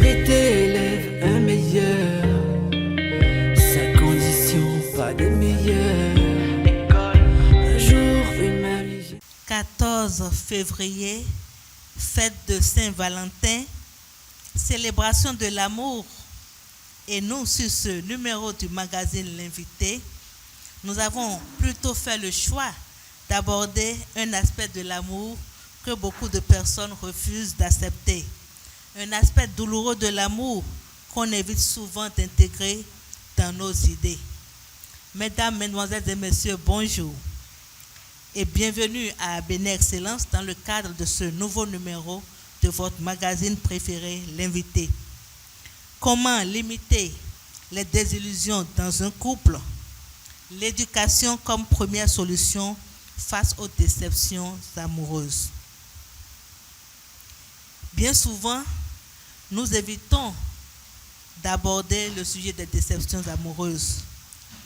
Vérité élève un meilleur, sa condition pas des meilleures. Un jour une marie. 14 février, fête de Saint-Valentin, célébration de l'amour. Et nous, sur ce numéro du magazine L'Invité, nous avons plutôt fait le choix d'aborder un aspect de l'amour que beaucoup de personnes refusent d'accepter. Un aspect douloureux de l'amour qu'on évite souvent d'intégrer dans nos idées. Mesdames, Mesdemoiselles et Messieurs, bonjour et bienvenue à Béné Excellence dans le cadre de ce nouveau numéro de votre magazine préféré, L'Invité. Comment limiter les désillusions dans un couple? L'éducation comme première solution face aux déceptions amoureuses. Bien souvent, nous évitons d'aborder le sujet des déceptions amoureuses.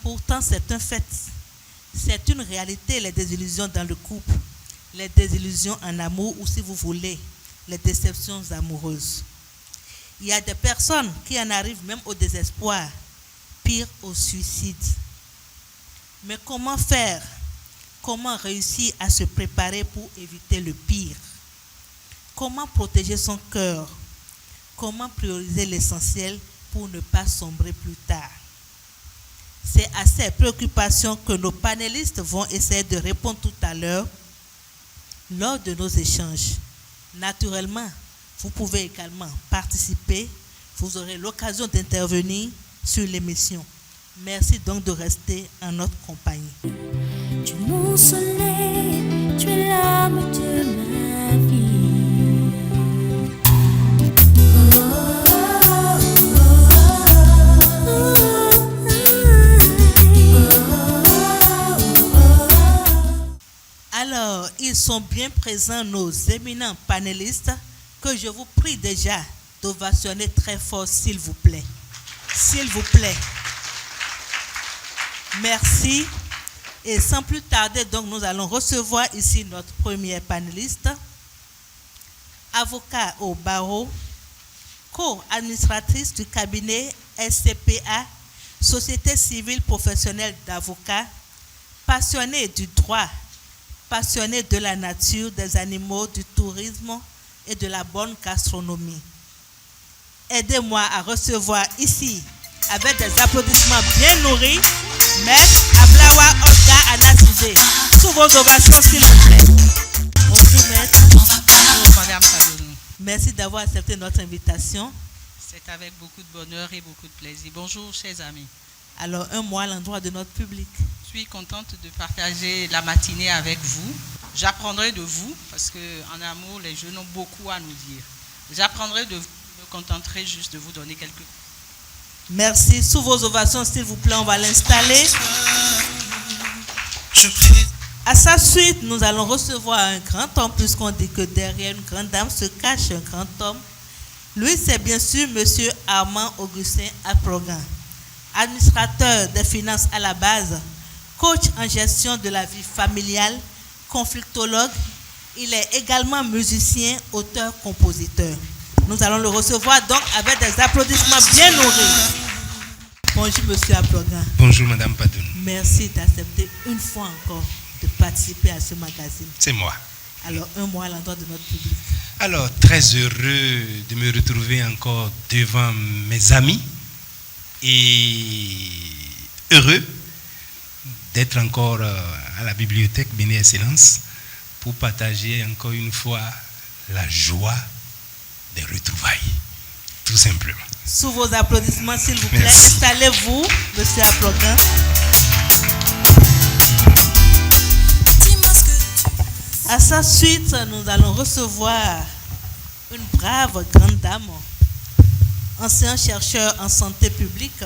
Pourtant, c'est un fait. C'est une réalité, les désillusions dans le couple, les désillusions en amour ou, si vous voulez, les déceptions amoureuses. Il y a des personnes qui en arrivent même au désespoir, pire au suicide. Mais comment faire? Comment réussir à se préparer pour éviter le pire? Comment protéger son cœur? Comment prioriser l'essentiel pour ne pas sombrer plus tard? C'est à ces préoccupations que nos panélistes vont essayer de répondre tout à l'heure lors de nos échanges. Naturellement, vous pouvez également participer. Vous aurez l'occasion d'intervenir sur l'émission. Merci donc de rester en notre compagnie. Tu es mon soleil, tu es l'âme de ma vie. Alors, ils sont bien présents, nos éminents panélistes, que je vous prie déjà d'ovationner très fort, s'il vous plaît. S'il vous plaît. Merci. Et sans plus tarder, donc, nous allons recevoir ici notre première panéliste, avocat au barreau, co-administratrice du cabinet SCPA, Société civile professionnelle d'avocats, passionnée du droit, passionnée de la nature, des animaux, du tourisme et de la bonne gastronomie. Aidez-moi à recevoir ici, avec des applaudissements bien nourris, Maître Ablawa Olga Anaside. Sous vos ovations, s'il vous plaît. Bonjour, Maître. Bonjour, Madame Padonou. Merci d'avoir accepté notre invitation. C'est avec beaucoup de bonheur et beaucoup de plaisir. Bonjour, chers amis. Alors, un mot à l'endroit de notre public. Je suis contente de partager la matinée avec vous. J'apprendrai de vous, parce qu'en amour, les jeunes ont beaucoup à nous dire. J'apprendrai de vous, je me contenterai juste de vous donner quelques... Merci. Sous vos ovations, s'il vous plaît, on va l'installer. À sa suite, nous allons recevoir un grand homme, puisqu'on dit que derrière une grande dame se cache un grand homme. Lui, c'est bien sûr M. Armand Augustin Aprogan, administrateur des finances à la base, coach en gestion de la vie familiale, conflictologue. Il est également musicien, auteur, compositeur. Nous allons le recevoir donc avec des applaudissements bien nourris. Bonjour Monsieur Aprogan. Bonjour Madame Padonou. Merci d'accepter une fois encore de participer à ce magazine. C'est moi. Alors, un mot à l'endroit de notre public. Alors, très heureux de me retrouver encore devant mes amis et heureux d'être encore à la bibliothèque Béné Excellence pour partager encore une fois la joie des retrouvailles, tout simplement. Sous vos applaudissements, s'il vous plaît, Merci. installez-vous, Monsieur Aprogan. À sa suite, nous allons recevoir une brave grande dame, ancien chercheur en santé publique,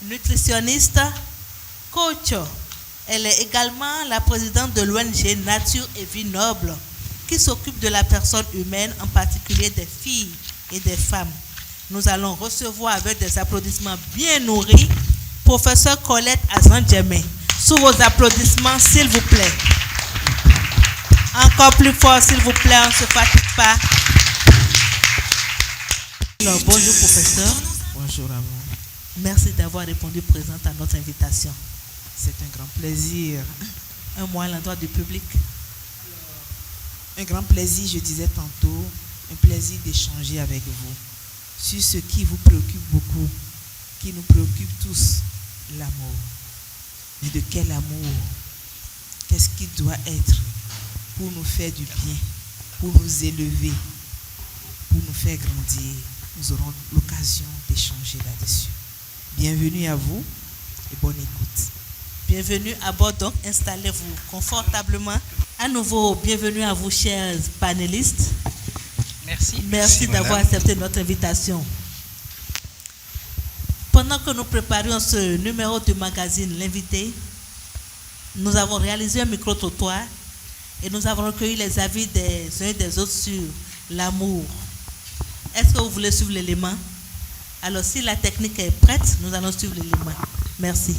nutritionniste, coach. Elle est également la présidente de l'ONG Nature et Vie Noble, qui s'occupe de la personne humaine, en particulier des filles et des femmes. Nous allons recevoir avec des applaudissements bien nourris, professeur Colette Azandjemé. Sous vos applaudissements, s'il vous plaît. Encore plus fort, s'il vous plaît, on ne se fatigue pas. Alors, bonjour professeur. Bonjour à vous. Merci d'avoir répondu présente à notre invitation. C'est un grand plaisir. Un mot à l'endroit du public. Un grand plaisir, je disais tantôt, un plaisir d'échanger avec vous sur ce qui vous préoccupe beaucoup, qui nous préoccupe tous, l'amour. Mais de quel amour? Qu'est-ce qui doit être pour nous faire du bien, pour nous élever, pour nous faire grandir? Nous aurons l'occasion d'échanger là-dessus. Bienvenue à vous et bonne écoute. Bienvenue à bord, donc installez-vous confortablement. À nouveau, bienvenue à vous, chers panélistes. Merci. Merci d'avoir accepté notre invitation. Pendant que nous préparions ce numéro du magazine L'Invité, nous avons réalisé un micro-trottoir et nous avons recueilli les avis des uns et des autres sur l'amour. Est-ce que vous voulez suivre l'élément? Alors, si la technique est prête, nous allons suivre l'élément. Merci.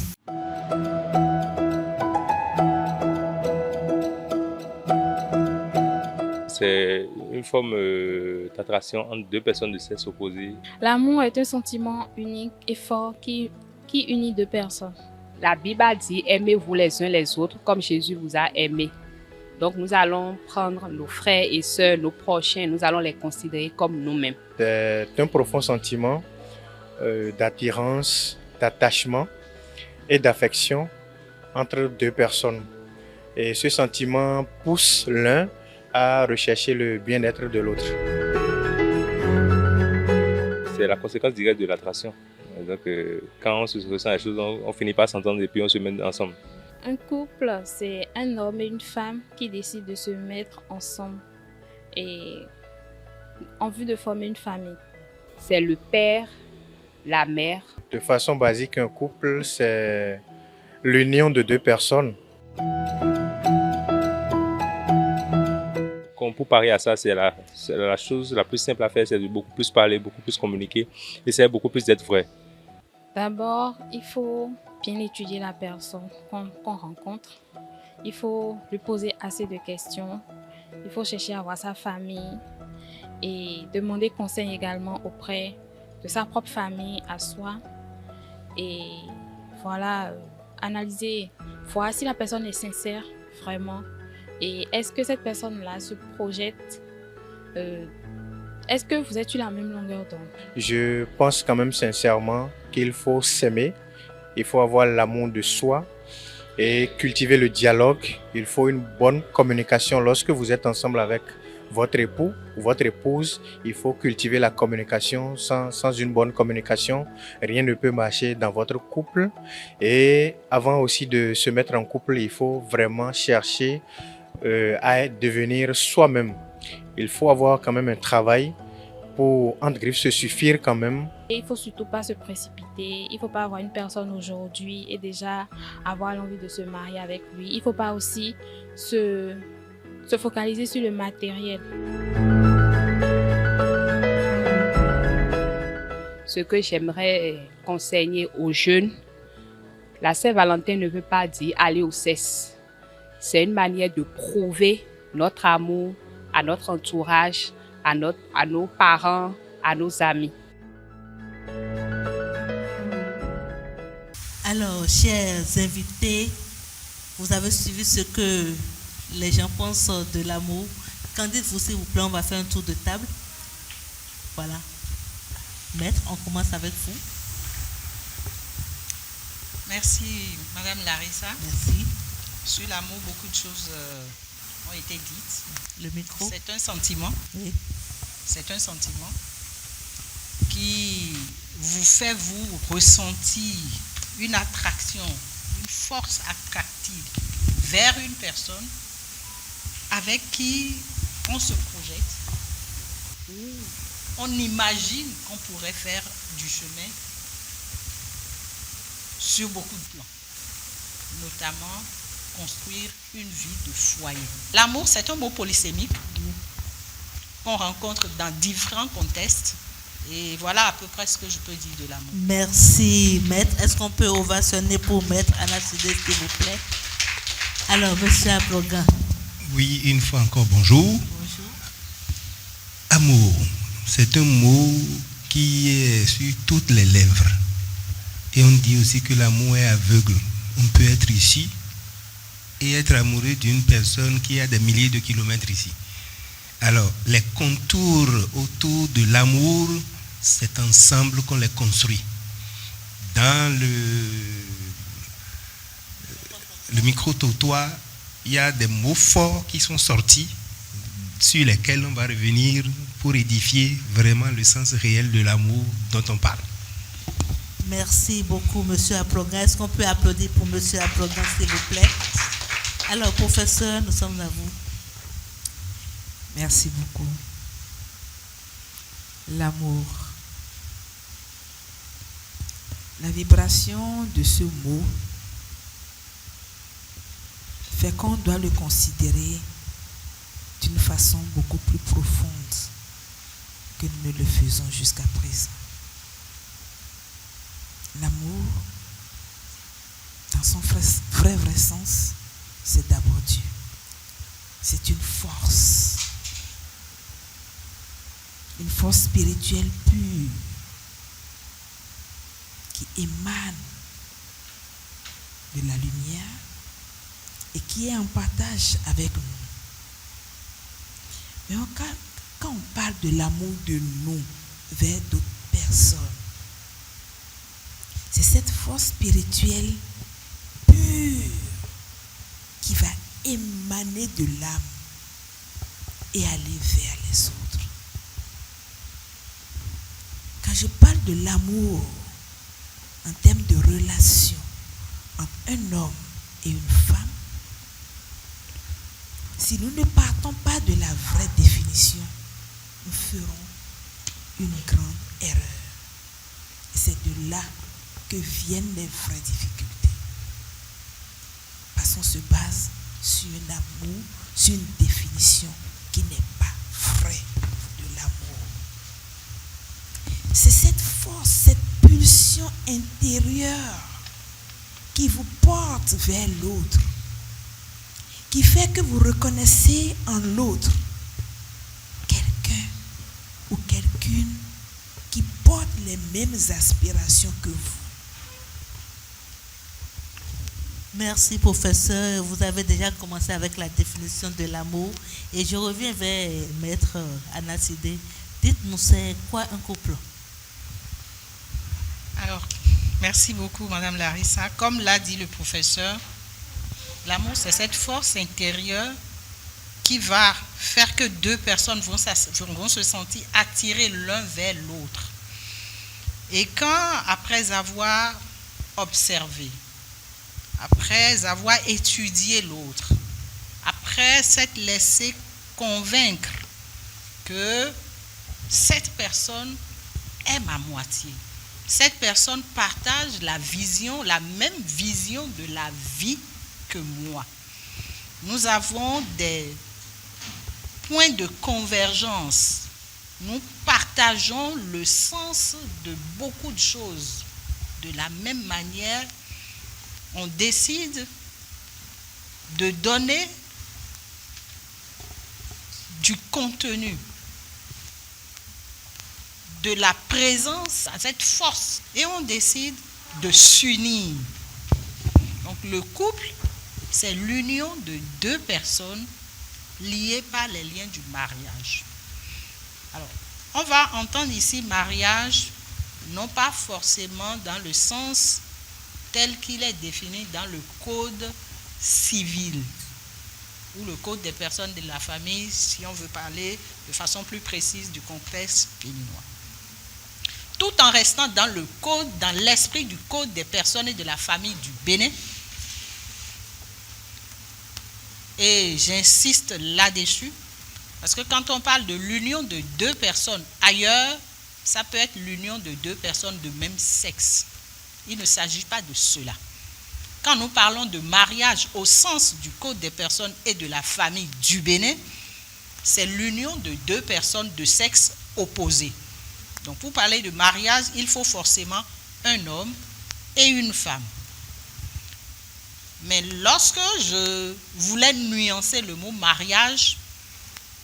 C'est une forme d'attraction entre deux personnes de sexe opposé. L'amour est un sentiment unique et fort qui unit deux personnes. La Bible a dit « Aimez-vous les uns les autres comme Jésus vous a aimé ». Donc nous allons prendre nos frères et sœurs, nos prochains, nous allons les considérer comme nous-mêmes. C'est un profond sentiment d'attirance, d'attachement et d'affection entre deux personnes. Et ce sentiment pousse l'un à rechercher le bien-être de l'autre. C'est la conséquence directe de l'attraction. Donc quand on se ressent les choses, on finit par s'entendre et puis on se met ensemble. Un couple, c'est un homme et une femme qui décident de se mettre ensemble et en vue de former une famille. C'est le père, la mère. De façon basique, un couple, c'est l'union de deux personnes. Pour parer à ça, c'est la chose la plus simple à faire, c'est de beaucoup plus parler, beaucoup plus communiquer, essayer beaucoup plus d'être vrai. D'abord, il faut bien étudier la personne qu'on rencontre. Il faut lui poser assez de questions. Il faut chercher à voir sa famille et demander conseil également auprès de sa propre famille à soi. Et voilà, analyser, voir si la personne est sincère vraiment. Et est-ce que cette personne-là se projette? Est-ce que vous êtes sur la même longueur d'onde? Je pense quand même sincèrement qu'il faut s'aimer, il faut avoir l'amour de soi et cultiver le dialogue. Il faut une bonne communication. Lorsque vous êtes ensemble avec votre époux ou votre épouse, il faut cultiver la communication. Sans une bonne communication, rien ne peut marcher dans votre couple. Et avant aussi de se mettre en couple, il faut vraiment chercher à devenir soi-même. Il faut avoir quand même un travail pour, entre griffes, se suffire quand même. Et il ne faut surtout pas se précipiter. Il ne faut pas avoir une personne aujourd'hui et déjà avoir l'envie de se marier avec lui. Il ne faut pas aussi se focaliser sur le matériel. Ce que j'aimerais conseiller aux jeunes, la Saint-Valentin ne veut pas dire aller au sexe. C'est une manière de prouver notre amour à notre entourage, à nos parents, à nos amis. Alors, chers invités, vous avez suivi ce que les gens pensent de l'amour. Qu'en dites-vous, s'il vous plaît? On va faire un tour de table. Voilà. Maître, on commence avec vous. Merci, Madame Larissa. Merci. Sur l'amour, beaucoup de choses ont été dites. Le micro. C'est un sentiment. Oui. C'est un sentiment qui vous fait vous ressentir une attraction, une force attractive vers une personne avec qui on se projette. On imagine qu'on pourrait faire du chemin sur beaucoup de plans, notamment construire une vie de foyer. L'amour, c'est un mot polysémique qu'on rencontre dans différents contextes. Et voilà à peu près ce que je peux dire de l'amour. Merci, Maître. Est-ce qu'on peut ovationner pour Maître Anna Sidé, s'il vous plaît? Alors, Monsieur Ablogan. Oui, une fois encore, bonjour. Bonjour. Amour, c'est un mot qui est sur toutes les lèvres. Et on dit aussi que l'amour est aveugle. On peut être ici et être amoureux d'une personne qui a des milliers de kilomètres ici. Alors, les contours autour de l'amour, c'est ensemble qu'on les construit. Dans le micro-trottoir, il y a des mots forts qui sont sortis sur lesquels on va revenir pour édifier vraiment le sens réel de l'amour dont on parle. Merci beaucoup, Monsieur Aplogan. Est-ce qu'on peut applaudir pour Monsieur Aplogan, s'il vous plaît? Alors, professeur, nous sommes à vous. Merci beaucoup. L'amour. La vibration de ce mot fait qu'on doit le considérer d'une façon beaucoup plus profonde que nous ne le faisons jusqu'à présent. L'amour, dans son vrai sens, c'est d'abord Dieu. C'est une force spirituelle pure qui émane de la lumière et qui est en partage avec nous. Mais quand on parle de l'amour de nous vers d'autres personnes, c'est cette force spirituelle pure qui va émaner de l'âme et aller vers les autres. Quand je parle de l'amour en termes de relation entre un homme et une femme, si nous ne partons pas de la vraie définition, nous ferons une grande erreur. Et c'est de là que viennent les vraies difficultés. Parce qu'on se base sur un amour, sur une définition qui n'est pas vraie de l'amour. C'est cette force, cette pulsion intérieure qui vous porte vers l'autre, qui fait que vous reconnaissez en l'autre quelqu'un ou quelqu'une qui porte les mêmes aspirations que vous. Merci, professeur. Vous avez déjà commencé avec la définition de l'amour. Et je reviens vers Maître Anna-Sidé. Dites-nous, c'est quoi un couple? Alors, merci beaucoup, Madame Larissa. Comme l'a dit le professeur, l'amour, c'est cette force intérieure qui va faire que deux personnes vont se sentir attirées l'un vers l'autre. Et quand, après avoir observé, après avoir étudié l'autre, après s'être laissé convaincre que cette personne est ma moitié, cette personne partage la même vision de la vie que moi, nous avons des points de convergence. Nous partageons le sens de beaucoup de choses. De la même manière, on décide de donner du contenu, de la présence à cette force, et on décide de s'unir. Donc le couple, c'est l'union de deux personnes liées par les liens du mariage. Alors, on va entendre ici mariage, non pas forcément dans le sens tel qu'il est défini dans le code civil ou le code des personnes de la famille, si on veut parler de façon plus précise du contexte béninois. Tout en restant dans le code, dans l'esprit du code des personnes et de la famille du Bénin. Et j'insiste là-dessus, parce que quand on parle de l'union de deux personnes ailleurs, ça peut être l'union de deux personnes de même sexe. Il ne s'agit pas de cela. Quand nous parlons de mariage au sens du code des personnes et de la famille du Bénin, c'est l'union de deux personnes de sexe opposé. Donc pour parler de mariage, il faut forcément un homme et une femme. Mais lorsque je voulais nuancer le mot mariage,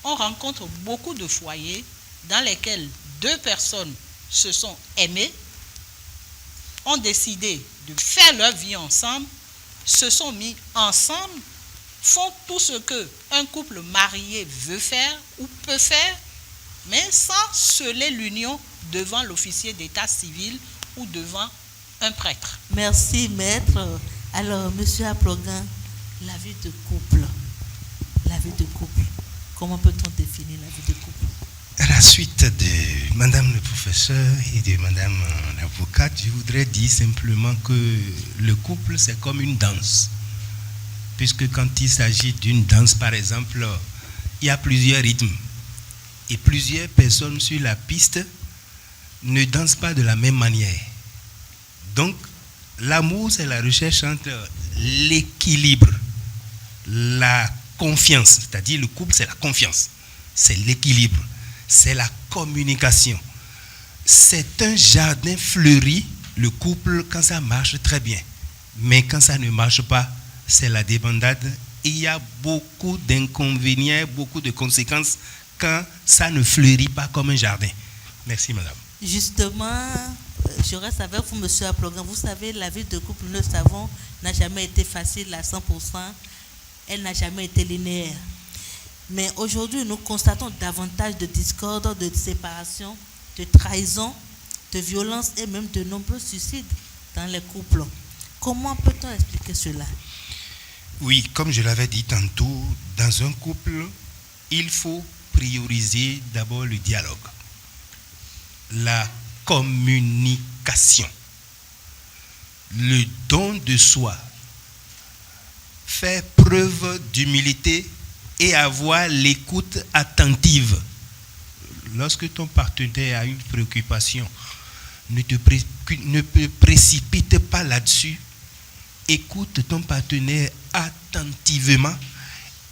on rencontre beaucoup de foyers dans lesquels deux personnes se sont aimés, ont décidé de faire leur vie ensemble, se sont mis ensemble, font tout ce qu'un couple marié veut faire ou peut faire, mais sans sceller l'union devant l'officier d'état civil ou devant un prêtre. Merci, maître. Alors, monsieur Aplogan, la vie de couple. La vie de couple. Comment peut-on définir la vie de couple? À la suite de madame le professeur et de madame l'avocate, je voudrais dire simplement que le couple, c'est comme une danse. Puisque quand il s'agit d'une danse, par exemple, il y a plusieurs rythmes. Et plusieurs personnes sur la piste ne dansent pas de la même manière. Donc, l'amour, c'est la recherche entre l'équilibre, la confiance. C'est-à-dire, le couple, c'est la confiance. C'est l'équilibre. C'est la communication. C'est un jardin fleuri, le couple, quand ça marche très bien. Mais quand ça ne marche pas, c'est la débandade. Il y a beaucoup d'inconvénients, beaucoup de conséquences quand ça ne fleurit pas comme un jardin. Merci, madame. Justement, je reste avec vous, monsieur Aplogan. Vous savez, la vie de couple, nous le savons, n'a jamais été facile à 100%. Elle n'a jamais été linéaire. Mais aujourd'hui, nous constatons davantage de discorde, de séparation, de trahison, de violence et même de nombreux suicides dans les couples. Comment peut-on expliquer cela? Oui, comme je l'avais dit tantôt, dans un couple, il faut prioriser d'abord le dialogue, la communication, le don de soi, faire preuve d'humilité et avoir l'écoute attentive. Lorsque ton partenaire a une préoccupation, ne te précipite pas là-dessus. Écoute ton partenaire attentivement.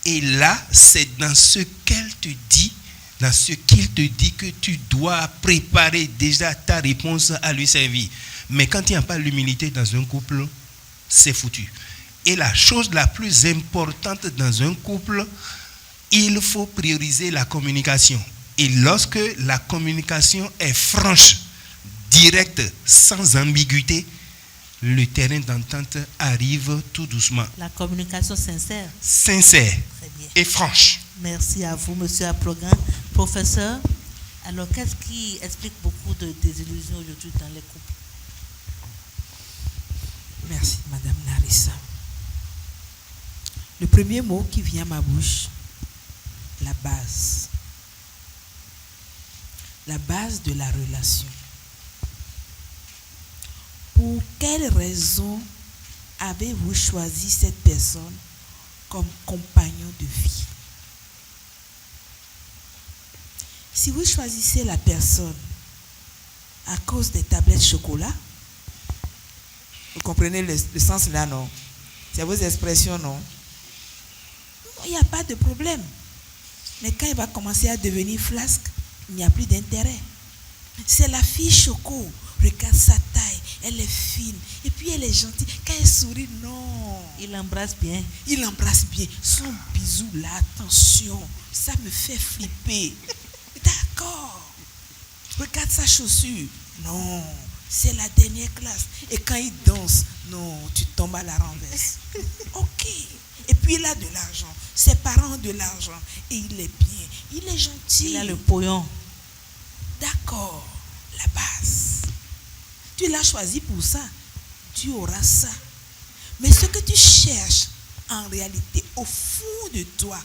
Et là, c'est dans ce qu'elle te dit, dans ce qu'il te dit que tu dois préparer déjà ta réponse à lui servir. Mais quand il n'y a pas l'humilité dans un couple, c'est foutu. Et la chose la plus importante dans un couple, il faut prioriser la communication. Et lorsque la communication est franche, directe, sans ambiguïté, le terrain d'entente arrive tout doucement. La communication sincère. Sincère et franche. Merci à vous, monsieur Aplogan. Professeur, alors qu'est-ce qui explique beaucoup de désillusions aujourd'hui dans les couples? Merci, madame Narissa. Le premier mot qui vient à ma bouche, la base. La base de la relation. Pour quelle raison avez-vous choisi cette personne comme compagnon de vie? Si vous choisissez la personne à cause des tablettes chocolat, vous comprenez le sens là, non? C'est vos expressions, non? Il n'y a pas de problème. Mais quand il va commencer à devenir flasque, il n'y a plus d'intérêt. C'est la fille choco. Regarde sa taille, elle est fine. Et puis elle est gentille. Quand elle sourit, non. Il embrasse bien. Il embrasse bien. Son bisou là, attention. Ça me fait flipper. D'accord. Regarde sa chaussure. Non. C'est la dernière classe. Et quand il danse, non, tu tombes à la renverse. Ok. Et puis il a de l'argent. Ses parents ont de l'argent. Et il est bien. Il est gentil. Il a le pognon. D'accord. La base. Tu l'as choisi pour ça. Tu auras ça. Mais ce que tu cherches, en réalité, au fond de toi,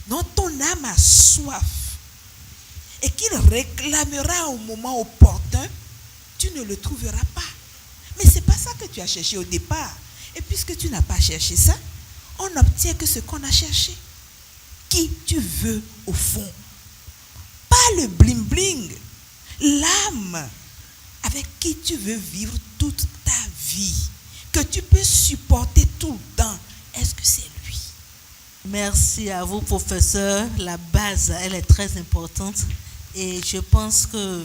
dont ton âme a soif, et qu'il réclamera au moment opportun, tu ne le trouveras pas. Mais ce n'est pas ça que tu as cherché au départ. Et puisque tu n'as pas cherché ça, on n'obtient que ce qu'on a cherché. Qui tu veux au fond. Pas le bling-bling. L'âme avec qui tu veux vivre toute ta vie. Que tu peux supporter tout le temps. Est-ce que c'est lui? Merci à vous, professeur. La base, elle est très importante. Et je pense que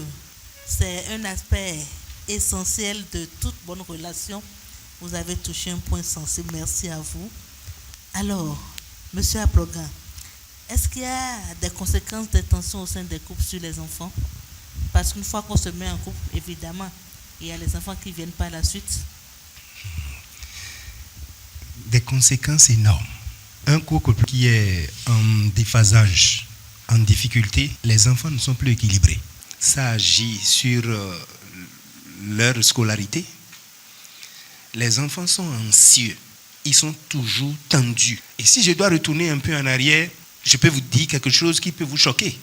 c'est un aspect essentiel de toute bonne relation. Vous avez touché un point sensible. Merci à vous. Alors, monsieur Aplogan, est-ce qu'il y a des conséquences des tensions au sein des couples sur les enfants? Parce qu'une fois qu'on se met en couple, évidemment, il y a les enfants qui viennent par la suite. Des conséquences énormes. Un couple qui est en déphasage, en difficulté, les enfants ne sont plus équilibrés. Ça agit sur leur scolarité. Les enfants sont anxieux. Ils sont toujours tendus. Et si je dois retourner un peu en arrière, je peux vous dire quelque chose qui peut vous choquer.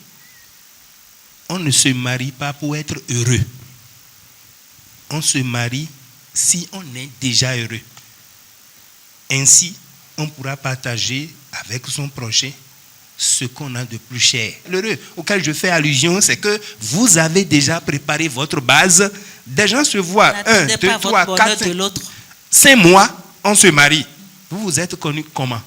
On ne se marie pas pour être heureux. On se marie si on est déjà heureux. Ainsi, on pourra partager avec son prochain ce qu'on a de plus cher. L'heureux auquel je fais allusion, c'est que vous avez déjà préparé votre base. Des gens se voient 1, 2, 3, 4, 5 mois, on se marie. Vous vous êtes connus comment?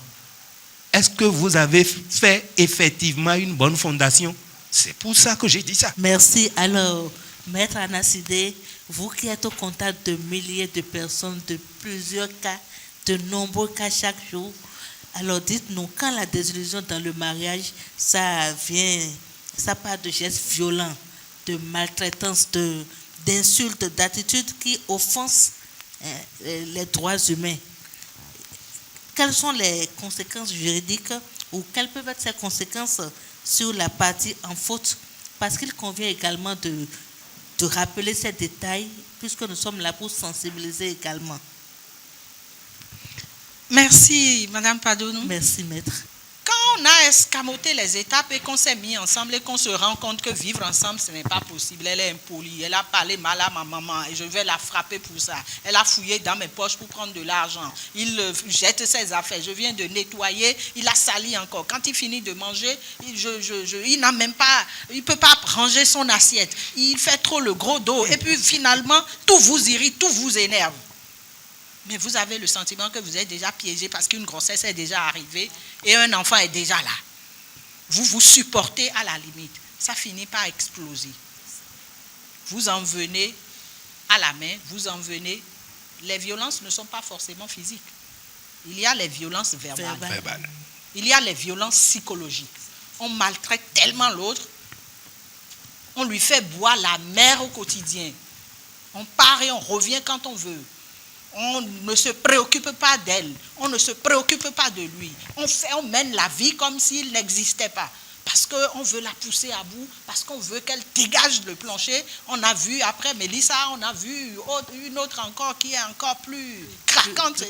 Est-ce que vous avez fait effectivement une bonne fondation? C'est pour ça que j'ai dit ça. Merci. Alors, Maître Anasidé, vous qui êtes au contact de milliers de personnes, de plusieurs cas, de nombreux cas chaque jour, alors dites-nous, quand la désillusion dans le mariage, ça part de gestes violents, de maltraitance, d'insultes, d'attitudes qui offensent les droits humains. Quelles sont les conséquences juridiques ou quelles peuvent être ces conséquences sur la partie en faute? Parce qu'il convient également de rappeler ces détails puisque nous sommes là pour sensibiliser également. Merci, Madame Padonou. Merci, Maître. Quand on a escamoté les étapes et qu'on s'est mis ensemble et qu'on se rend compte que vivre ensemble, ce n'est pas possible. Elle est impolie, elle a parlé mal à ma maman et je vais la frapper pour ça. Elle a fouillé dans mes poches pour prendre de l'argent. Il jette ses affaires. Je viens de nettoyer, il a sali encore. Quand il finit de manger, il n'a même pas, il ne peut pas ranger son assiette. Il fait trop le gros dos. Et puis finalement, tout vous irrite, tout vous énerve. Mais vous avez le sentiment que vous êtes déjà piégé parce qu'une grossesse est déjà arrivée et un enfant est déjà là. Vous vous supportez à la limite. Ça finit par exploser. Vous en venez à la main, vous en venez. Les violences ne sont pas forcément physiques. Il y a les violences verbales. Il y a les violences psychologiques. On maltraite tellement l'autre. On lui fait boire la mer au quotidien. On part et on revient quand on veut. On ne se préoccupe pas d'elle, on ne se préoccupe pas de lui. On mène la vie comme s'il n'existait pas. Parce qu'on veut la pousser à bout, parce qu'on veut qu'elle dégage le plancher. On a vu après Mélissa, on a vu une autre encore qui est encore plus craquante.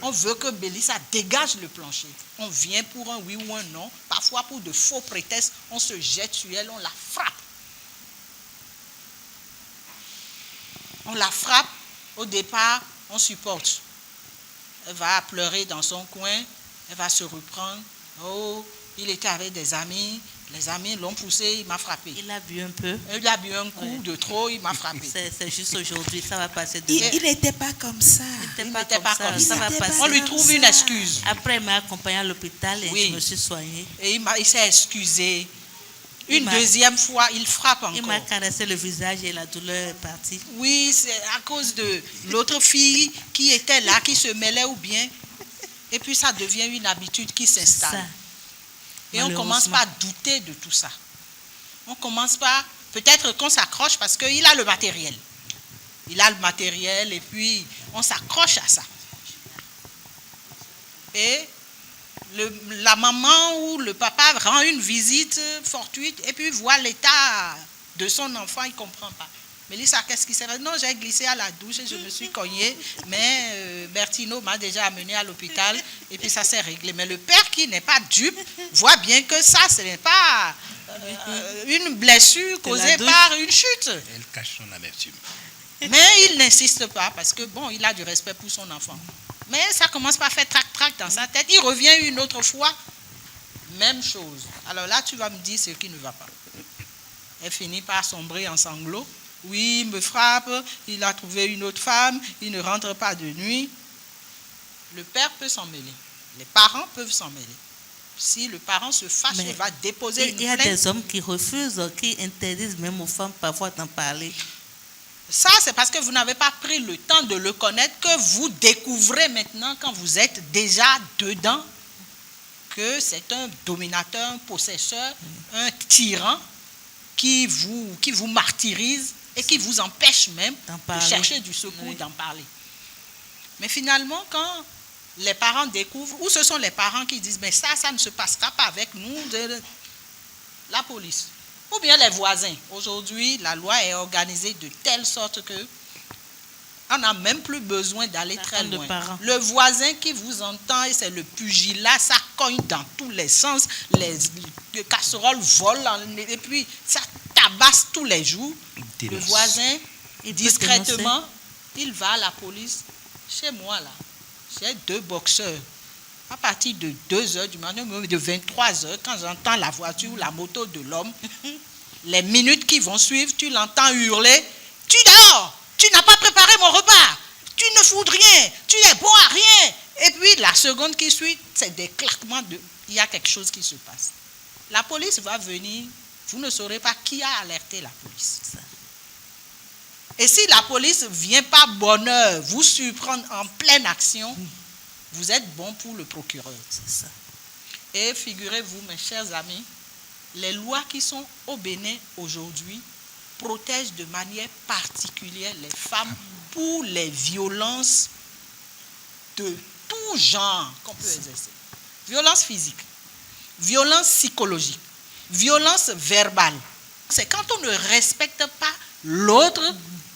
On veut que Mélissa dégage le plancher. On vient pour un oui ou un non, parfois pour de faux prétextes. On se jette sur elle, on la frappe. On la frappe. Au départ, on supporte. Elle va pleurer dans son coin, elle va se reprendre. Oh, il était avec des amis, les amis l'ont poussé, il m'a frappé. Il a bu un peu. Il a bu un coup de trop, il m'a frappé. C'est juste aujourd'hui, ça va passer demain. Il n'était pas comme ça. Il n'était pas comme ça. Ça va passer. On lui trouve une excuse. Après, il m'a accompagné à l'hôpital et je me suis soignée. Et il s'est excusé. Une deuxième fois, il frappe encore. Il m'a caressé le visage et la douleur est partie. Oui, c'est à cause de l'autre fille qui était là, qui se mêlait ou bien. Et puis ça devient une habitude qui s'installe. Et on commence pas à douter de tout ça. On commence pas, peut-être qu'on s'accroche parce qu'il a le matériel. Il a le matériel et puis on s'accroche à ça. Et la maman ou le papa rend une visite fortuite et puis voit l'état de son enfant, il ne comprend pas. Mélissa, qu'est-ce qui s'est passé? Non, j'ai glissé à la douche et je me suis cognée, mais Bertino m'a déjà amené à l'hôpital et puis ça s'est réglé. Mais le père qui n'est pas dupe voit bien que ça, ce n'est pas une blessure causée par une chute. Elle cache son amertume. Mais il n'insiste pas parce que bon, il a du respect pour son enfant. Mais ça commence par faire trac-trac dans sa tête. Il revient une autre fois, même chose. Alors là, tu vas me dire ce qui ne va pas. Elle finit par sombrer en sanglots. Oui, il me frappe, il a trouvé une autre femme, il ne rentre pas de nuit. Le père peut s'en mêler. Les parents peuvent s'en mêler. Si le parent se fâche, il va déposer une plainte. Il y a des hommes qui refusent, qui interdisent même aux femmes parfois d'en parler. Ça, c'est parce que vous n'avez pas pris le temps de le connaître, que vous découvrez maintenant, quand vous êtes déjà dedans, que c'est un dominateur, un possesseur, un tyran, qui vous martyrise et qui vous empêche même de chercher du secours, d'en parler. Mais finalement, quand les parents découvrent, ou ce sont les parents qui disent, mais ça ne se passera pas avec nous, la police, ou bien les voisins. Aujourd'hui, la loi est organisée de telle sorte que on n'a même plus besoin d'aller très loin. Le voisin qui vous entend, et c'est le pugilat, ça cogne dans tous les sens, les casseroles volent, et puis ça tabasse tous les jours. Le voisin, discrètement, il va à la police. Chez moi, là, j'ai 2 boxeurs. À partir de 2h du matin, de 23h, quand j'entends la voiture ou la moto de l'homme, les minutes qui vont suivre, tu l'entends hurler, « Tu dors! Tu n'as pas préparé mon repas! Tu ne fous de rien! Tu es bon à rien! » Et puis, la seconde qui suit, c'est des claquements de... Il y a quelque chose qui se passe. La police va venir, vous ne saurez pas qui a alerté la police. Et si la police ne vient pas bonne heure vous surprendre en pleine action, vous êtes bon pour le procureur. C'est ça. Et figurez-vous, mes chers amis, les lois qui sont au Bénin aujourd'hui protègent de manière particulière les femmes pour les violences de tout genre qu'on peut exercer. Violence physique, violence psychologique, violence verbale. C'est quand on ne respecte pas l'autre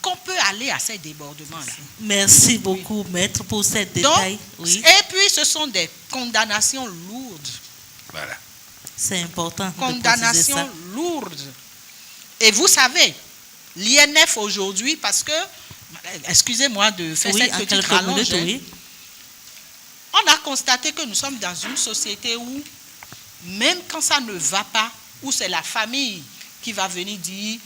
qu'on peut aller à ces débordements-là. Merci beaucoup, maître, pour ces détails. Oui. Et puis, ce sont des condamnations lourdes. Voilà. C'est important. Condamnations lourdes. Et vous savez, l'INF aujourd'hui, parce que, excusez-moi de faire cette petite rallonge, on a constaté que nous sommes dans une société où, même quand ça ne va pas, où c'est la famille qui va venir dire,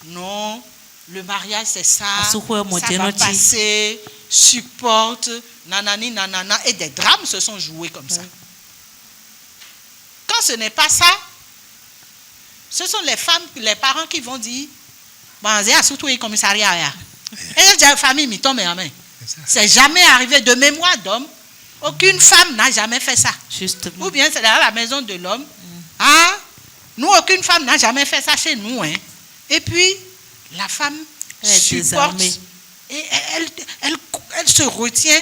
non, le mariage c'est ça va passer, supporte, nanani, nanana, et des drames se sont joués comme ça. Quand ce n'est pas ça, ce sont les femmes, les parents qui vont dire, bon, c'est surtout le commissariat. Et la famille m'y tombe en main. C'est jamais arrivé de mémoire d'homme. Aucune femme n'a jamais fait ça. Justement. Ou bien c'est dans la maison de l'homme. Ah, nous, aucune femme n'a jamais fait ça chez nous. Hein. Et puis, la femme supporte. Et elle se retient.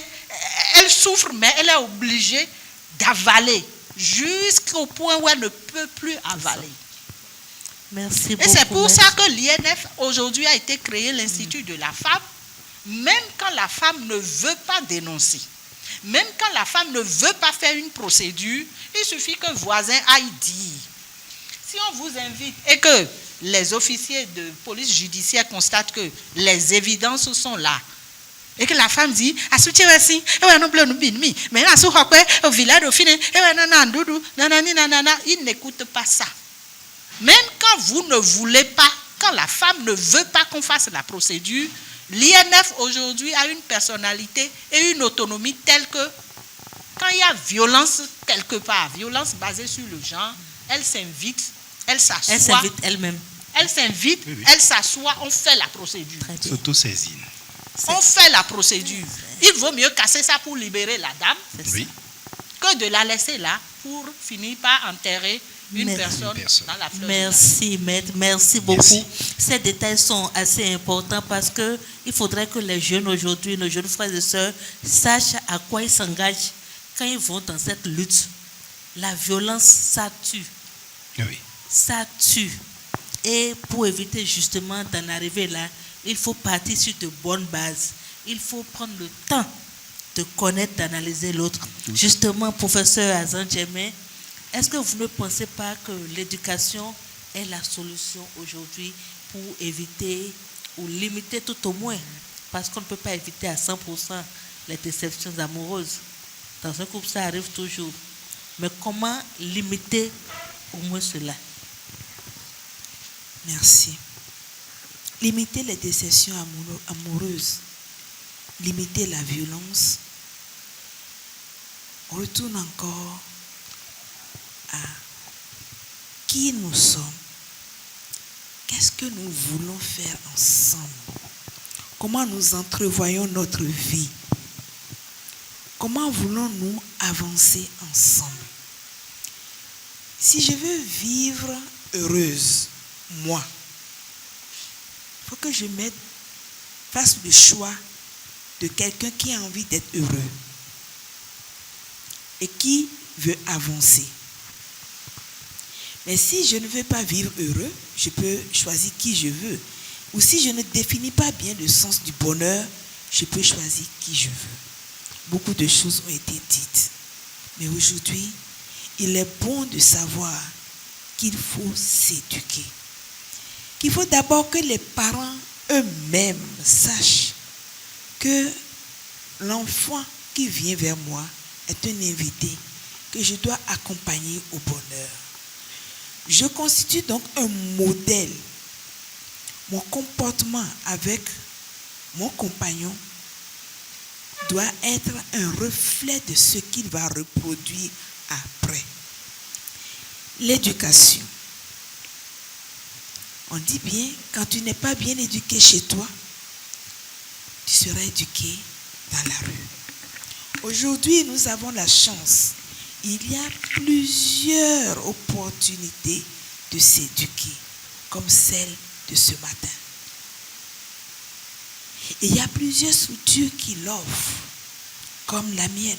Elle souffre, mais elle est obligée d'avaler jusqu'au point où elle ne peut plus avaler. Merci beaucoup. Et c'est pour ça que l'INF aujourd'hui a été créé, l'Institut de la femme, même quand la femme ne veut pas dénoncer. Même quand la femme ne veut pas faire une procédure, il suffit qu'un voisin aille dire. Si on vous invite et que les officiers de police judiciaire constatent que les évidences sont là, et que la femme dit, il n'écoute pas ça. Même quand vous ne voulez pas, quand la femme ne veut pas qu'on fasse la procédure, l'INF aujourd'hui a une personnalité et une autonomie telle que quand il y a violence quelque part, violence basée sur le genre, elle s'invite, elle s'assoit. Elle s'invite elle-même. Elle s'invite, elle s'assoit, on fait la procédure. S'auto-saisine. On fait la procédure. Il vaut mieux casser ça pour libérer la dame que de la laisser là pour finir par enterrer une personne dans la fleur. Merci, maître. Merci beaucoup. Merci. Ces détails sont assez importants parce qu'il faudrait que les jeunes aujourd'hui, nos jeunes frères et sœurs, sachent à quoi ils s'engagent quand ils vont dans cette lutte. La violence, ça tue. Oui. Ça tue. Et pour éviter justement d'en arriver là, il faut partir sur de bonnes bases. Il faut prendre le temps de connaître, d'analyser l'autre. Justement, professeur Azan Djemé, est-ce que vous ne pensez pas que l'éducation est la solution aujourd'hui pour éviter ou limiter tout au moins, parce qu'on ne peut pas éviter à 100% les déceptions amoureuses. Dans un couple, ça arrive toujours. Mais comment limiter au moins cela? Merci. Limiter les déceptions amoureuses, limiter la violence, on retourne encore à qui nous sommes. Qu'est-ce que nous voulons faire ensemble? Comment nous entrevoyons notre vie? Comment voulons-nous avancer ensemble? Si je veux vivre heureuse, moi. Il faut que je fasse le choix de quelqu'un qui a envie d'être heureux et qui veut avancer. Mais si je ne veux pas vivre heureux, je peux choisir qui je veux. Ou si je ne définis pas bien le sens du bonheur, je peux choisir qui je veux. Beaucoup de choses ont été dites. Mais aujourd'hui, il est bon de savoir qu'il faut s'éduquer. Qu'il faut d'abord que les parents eux-mêmes sachent que l'enfant qui vient vers moi est un invité que je dois accompagner au bonheur. Je constitue donc un modèle. Mon comportement avec mon compagnon doit être un reflet de ce qu'il va reproduire après. L'éducation. On dit bien, quand tu n'es pas bien éduqué chez toi, tu seras éduqué dans la rue. Aujourd'hui, nous avons la chance. Il y a plusieurs opportunités de s'éduquer, comme celle de ce matin. Et il y a plusieurs structures qui l'offrent, comme la mienne,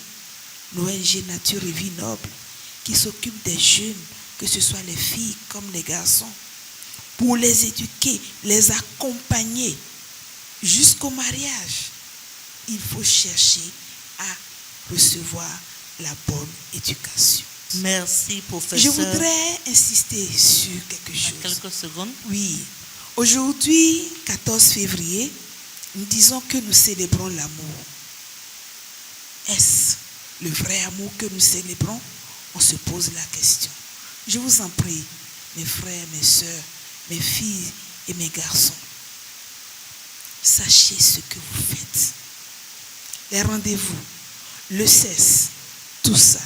l'ONG Nature et Vie Noble, qui s'occupe des jeunes, que ce soit les filles comme les garçons, pour les éduquer, les accompagner jusqu'au mariage. Il faut chercher à recevoir la bonne éducation. Merci, professeur. Je voudrais insister sur quelque chose. Quelques secondes. Oui. Aujourd'hui, 14 février, nous disons que nous célébrons l'amour. Est-ce le vrai amour que nous célébrons? On se pose la question. Je vous en prie, mes frères, mes sœurs, mes filles et mes garçons, sachez ce que vous faites. Les rendez-vous, le cesse, tout ça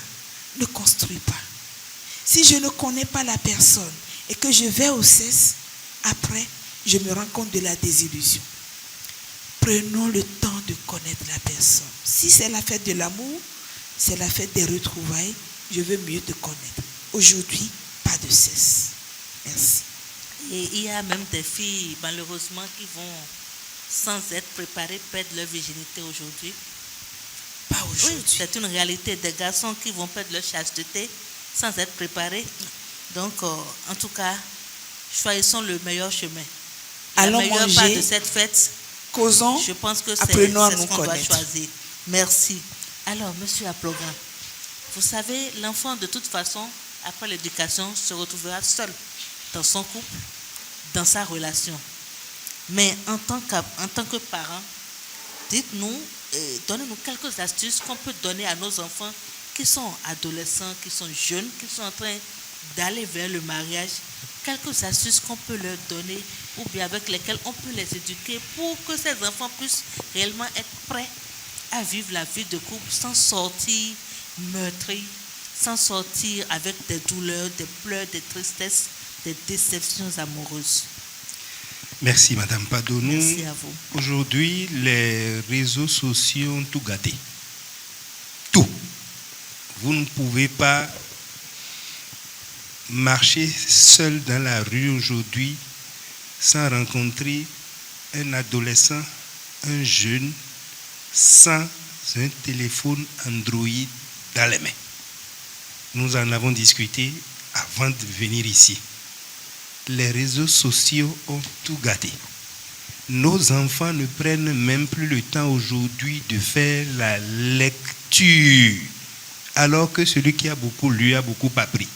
ne construit pas. Si je ne connais pas la personne et que je vais au cesse, après, je me rends compte de la désillusion. Prenons le temps de connaître la personne. Si c'est la fête de l'amour, c'est la fête des retrouvailles, je veux mieux te connaître. Aujourd'hui, pas de cesse. Merci. Et il y a même des filles, malheureusement, qui vont, sans être préparées, perdre leur virginité aujourd'hui. Pas aujourd'hui. Oui, c'est une réalité. Des garçons qui vont perdre leur chasteté sans être préparés. Donc, en tout cas, choisissons le meilleur chemin. Allons la meilleure manger, part de cette fête, causons, je pense que c'est apprenons à ce nous qu'on doit connaître. choisir. Merci. Alors, monsieur Aplogan, vous savez, l'enfant, de toute façon, après l'éducation, se retrouvera seul dans son couple, dans sa relation. Mais en tant que parent, dites-nous, donnez-nous quelques astuces qu'on peut donner à nos enfants qui sont adolescents, qui sont jeunes, qui sont en train d'aller vers le mariage. Quelques astuces qu'on peut leur donner ou bien avec lesquelles on peut les éduquer pour que ces enfants puissent réellement être prêts à vivre la vie de couple sans sortir meurtris, sans sortir avec des douleurs, des pleurs, des tristesses, des déceptions amoureuses. Merci, Madame Padonou. Merci à vous. Aujourd'hui, les réseaux sociaux ont tout gâté. Tout. Vous ne pouvez pas marcher seul dans la rue aujourd'hui sans rencontrer un adolescent, un jeune, sans un téléphone Android dans les mains. Nous en avons discuté avant de venir ici. Les réseaux sociaux ont tout gâté. Nos enfants ne prennent même plus le temps aujourd'hui de faire la lecture, alors que celui qui a beaucoup lu a beaucoup appris.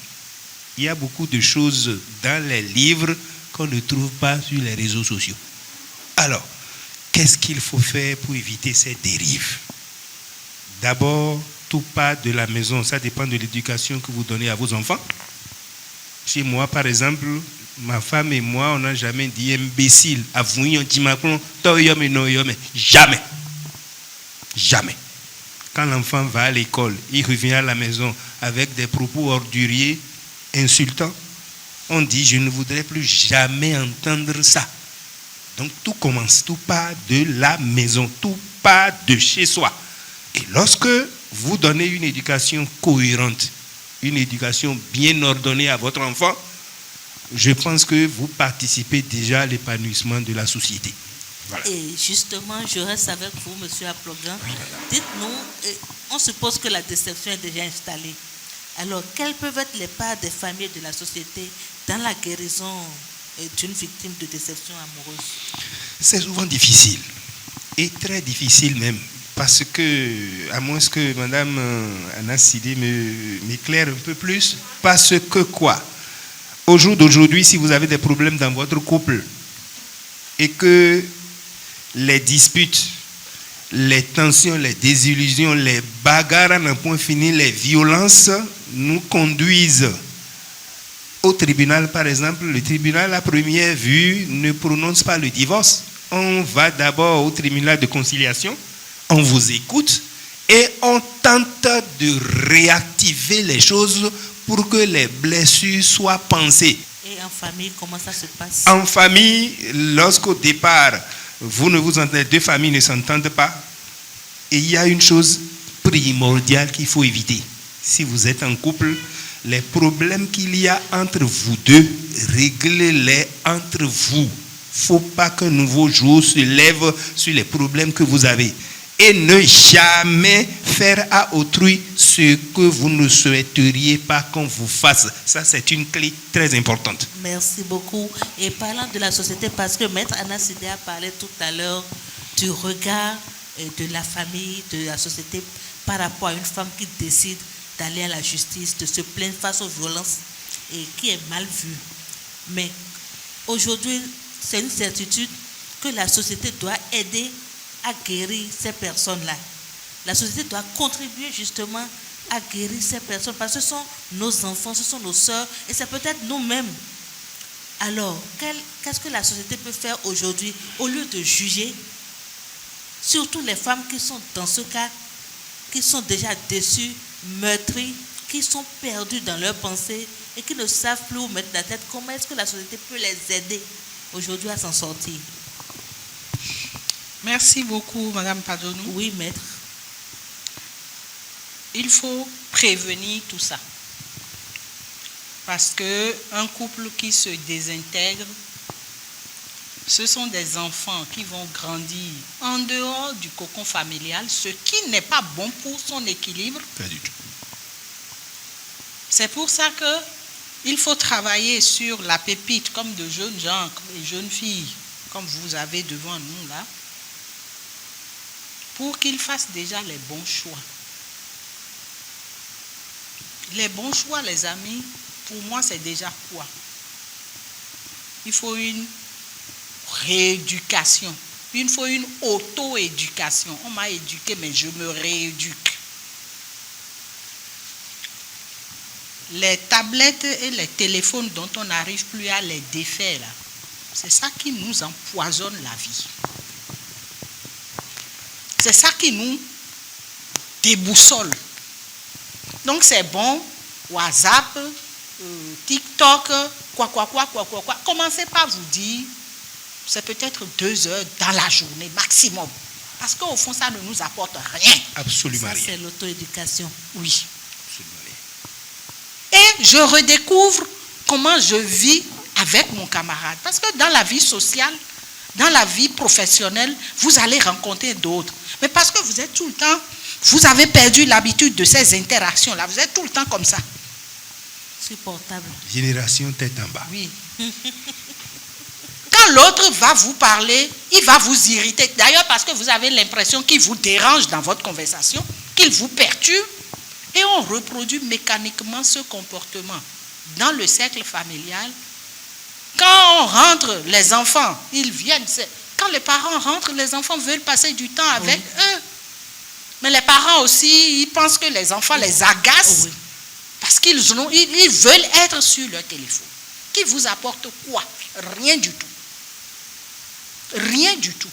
Il y a beaucoup de choses dans les livres qu'on ne trouve pas sur les réseaux sociaux. Alors, qu'est-ce qu'il faut faire pour éviter ces dérives? D'abord, tout part de la maison. Ça dépend de l'éducation que vous donnez à vos enfants. Chez moi, par exemple, ma femme et moi, on n'a jamais dit imbécile. Avouez, on dit Macron, jamais. Jamais. Quand l'enfant va à l'école, il revient à la maison avec des propos orduriers, insultants, on dit je ne voudrais plus jamais entendre ça. Donc tout commence, tout part de la maison, tout part de chez soi. Et lorsque vous donnez une éducation cohérente, une éducation bien ordonnée à votre enfant, je pense que vous participez déjà à l'épanouissement de la société. Voilà. Et justement, je reste avec vous, M. Aplogan. Dites-nous, on suppose que la déception est déjà installée. Alors, quelles peuvent être les parts des familles et de la société dans la guérison d'une victime de déception amoureuse? C'est souvent difficile, et très difficile même, parce que, à moins que Mme Anna Sidé m'éclaire un peu plus, parce que quoi? Au jour d'aujourd'hui, si vous avez des problèmes dans votre couple et que les disputes, les tensions, les désillusions, les bagarres à n'en point fini, les violences nous conduisent au tribunal, par exemple. Le tribunal, à première vue, ne prononce pas le divorce. On va d'abord au tribunal de conciliation, on vous écoute et on tente de réactiver les choses pour que les blessures soient pansées. Et en famille, comment ça se passe? En famille, lorsqu'au départ, vous ne vous entendez, deux familles ne s'entendent pas, et il y a une chose primordiale qu'il faut éviter. Si vous êtes en couple, les problèmes qu'il y a entre vous deux, réglez-les entre vous. Il ne faut pas qu'un nouveau jour se lève sur les problèmes que vous avez. Et ne jamais faire à autrui ce que vous ne souhaiteriez pas qu'on vous fasse. Ça, c'est une clé très importante. Merci beaucoup. Et parlant de la société, parce que Maître Anna Sidé a parlé tout à l'heure du regard de la famille, de la société, par rapport à une femme qui décide d'aller à la justice, de se plaindre face aux violences, et qui est mal vue. Mais aujourd'hui, c'est une certitude que la société doit aider à guérir ces personnes-là. La société doit contribuer justement à guérir ces personnes, parce que ce sont nos enfants, ce sont nos sœurs, et c'est peut-être nous-mêmes. Alors, qu'est-ce que la société peut faire aujourd'hui au lieu de juger, surtout les femmes qui sont dans ce cas, qui sont déjà déçues, meurtries, qui sont perdues dans leurs pensées et qui ne savent plus où mettre la tête? Comment est-ce que la société peut les aider aujourd'hui à s'en sortir? Merci beaucoup, Madame Padonou. Oui, maître. Il faut prévenir tout ça. Parce qu'un couple qui se désintègre, ce sont des enfants qui vont grandir en dehors du cocon familial, ce qui n'est pas bon pour son équilibre. Pas du tout. C'est pour ça qu'il faut travailler sur la pépite, comme de jeunes gens, comme les jeunes filles, comme vous avez devant nous là, pour qu'ils fassent déjà les bons choix. Les bons choix, les amis, pour moi, c'est déjà quoi? Il faut une rééducation. Il faut une auto-éducation. On m'a éduqué, mais je me rééduque. Les tablettes et les téléphones dont on n'arrive plus à les défaire, là, c'est ça qui nous empoisonne la vie. C'est ça qui nous déboussole. Donc c'est bon, WhatsApp, TikTok, quoi. Commencez par vous dire, c'est peut-être 2 heures dans la journée maximum. Parce qu'au fond, ça ne nous apporte rien. Absolument rien. C'est l'auto-éducation. Oui. Et je redécouvre comment je vis avec mon camarade. Parce que dans la vie sociale, dans la vie professionnelle, vous allez rencontrer d'autres. Mais parce que vous êtes tout le temps, vous avez perdu l'habitude de ces interactions-là. Vous êtes tout le temps comme ça. Supportable. Génération tête en bas. Oui. Quand l'autre va vous parler, il va vous irriter. D'ailleurs, parce que vous avez l'impression qu'il vous dérange dans votre conversation, qu'il vous perturbe. Et on reproduit mécaniquement ce comportement. Dans le cercle familial, quand on rentre, les enfants, ils viennent. Quand les parents rentrent, les enfants veulent passer du temps avec eux. Mais les parents aussi, ils pensent que les enfants les agacent parce qu'ils veulent être sur leur téléphone. Qui vous apporte quoi? Rien du tout. Rien du tout.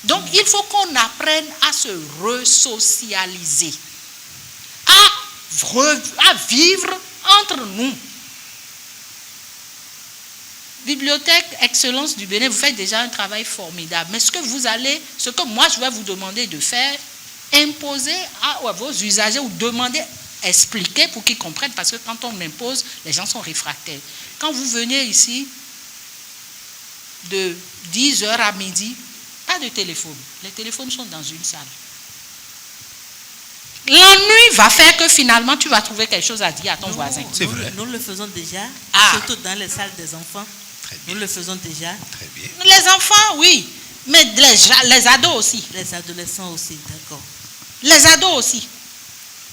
Donc, il faut qu'on apprenne à se resocialiser, à vivre entre nous. Bibliothèque Excellence du Bénin, vous faites déjà un travail formidable. Mais ce que moi je vais vous demander de faire, imposer à vos usagers ou demander expliquer pour qu'ils comprennent, parce que quand on impose, les gens sont réfractaires. Quand vous venez ici, de 10h à midi, pas de téléphone. Les téléphones sont dans une salle. L'ennui va faire que finalement, tu vas trouver quelque chose à dire à ton voisin. C'est vrai. Nous le faisons déjà, surtout dans les salles des enfants. Très bien. Nous le faisons déjà. Très bien. Les enfants, oui, mais les ados aussi. Les adolescents aussi, d'accord. Les ados aussi.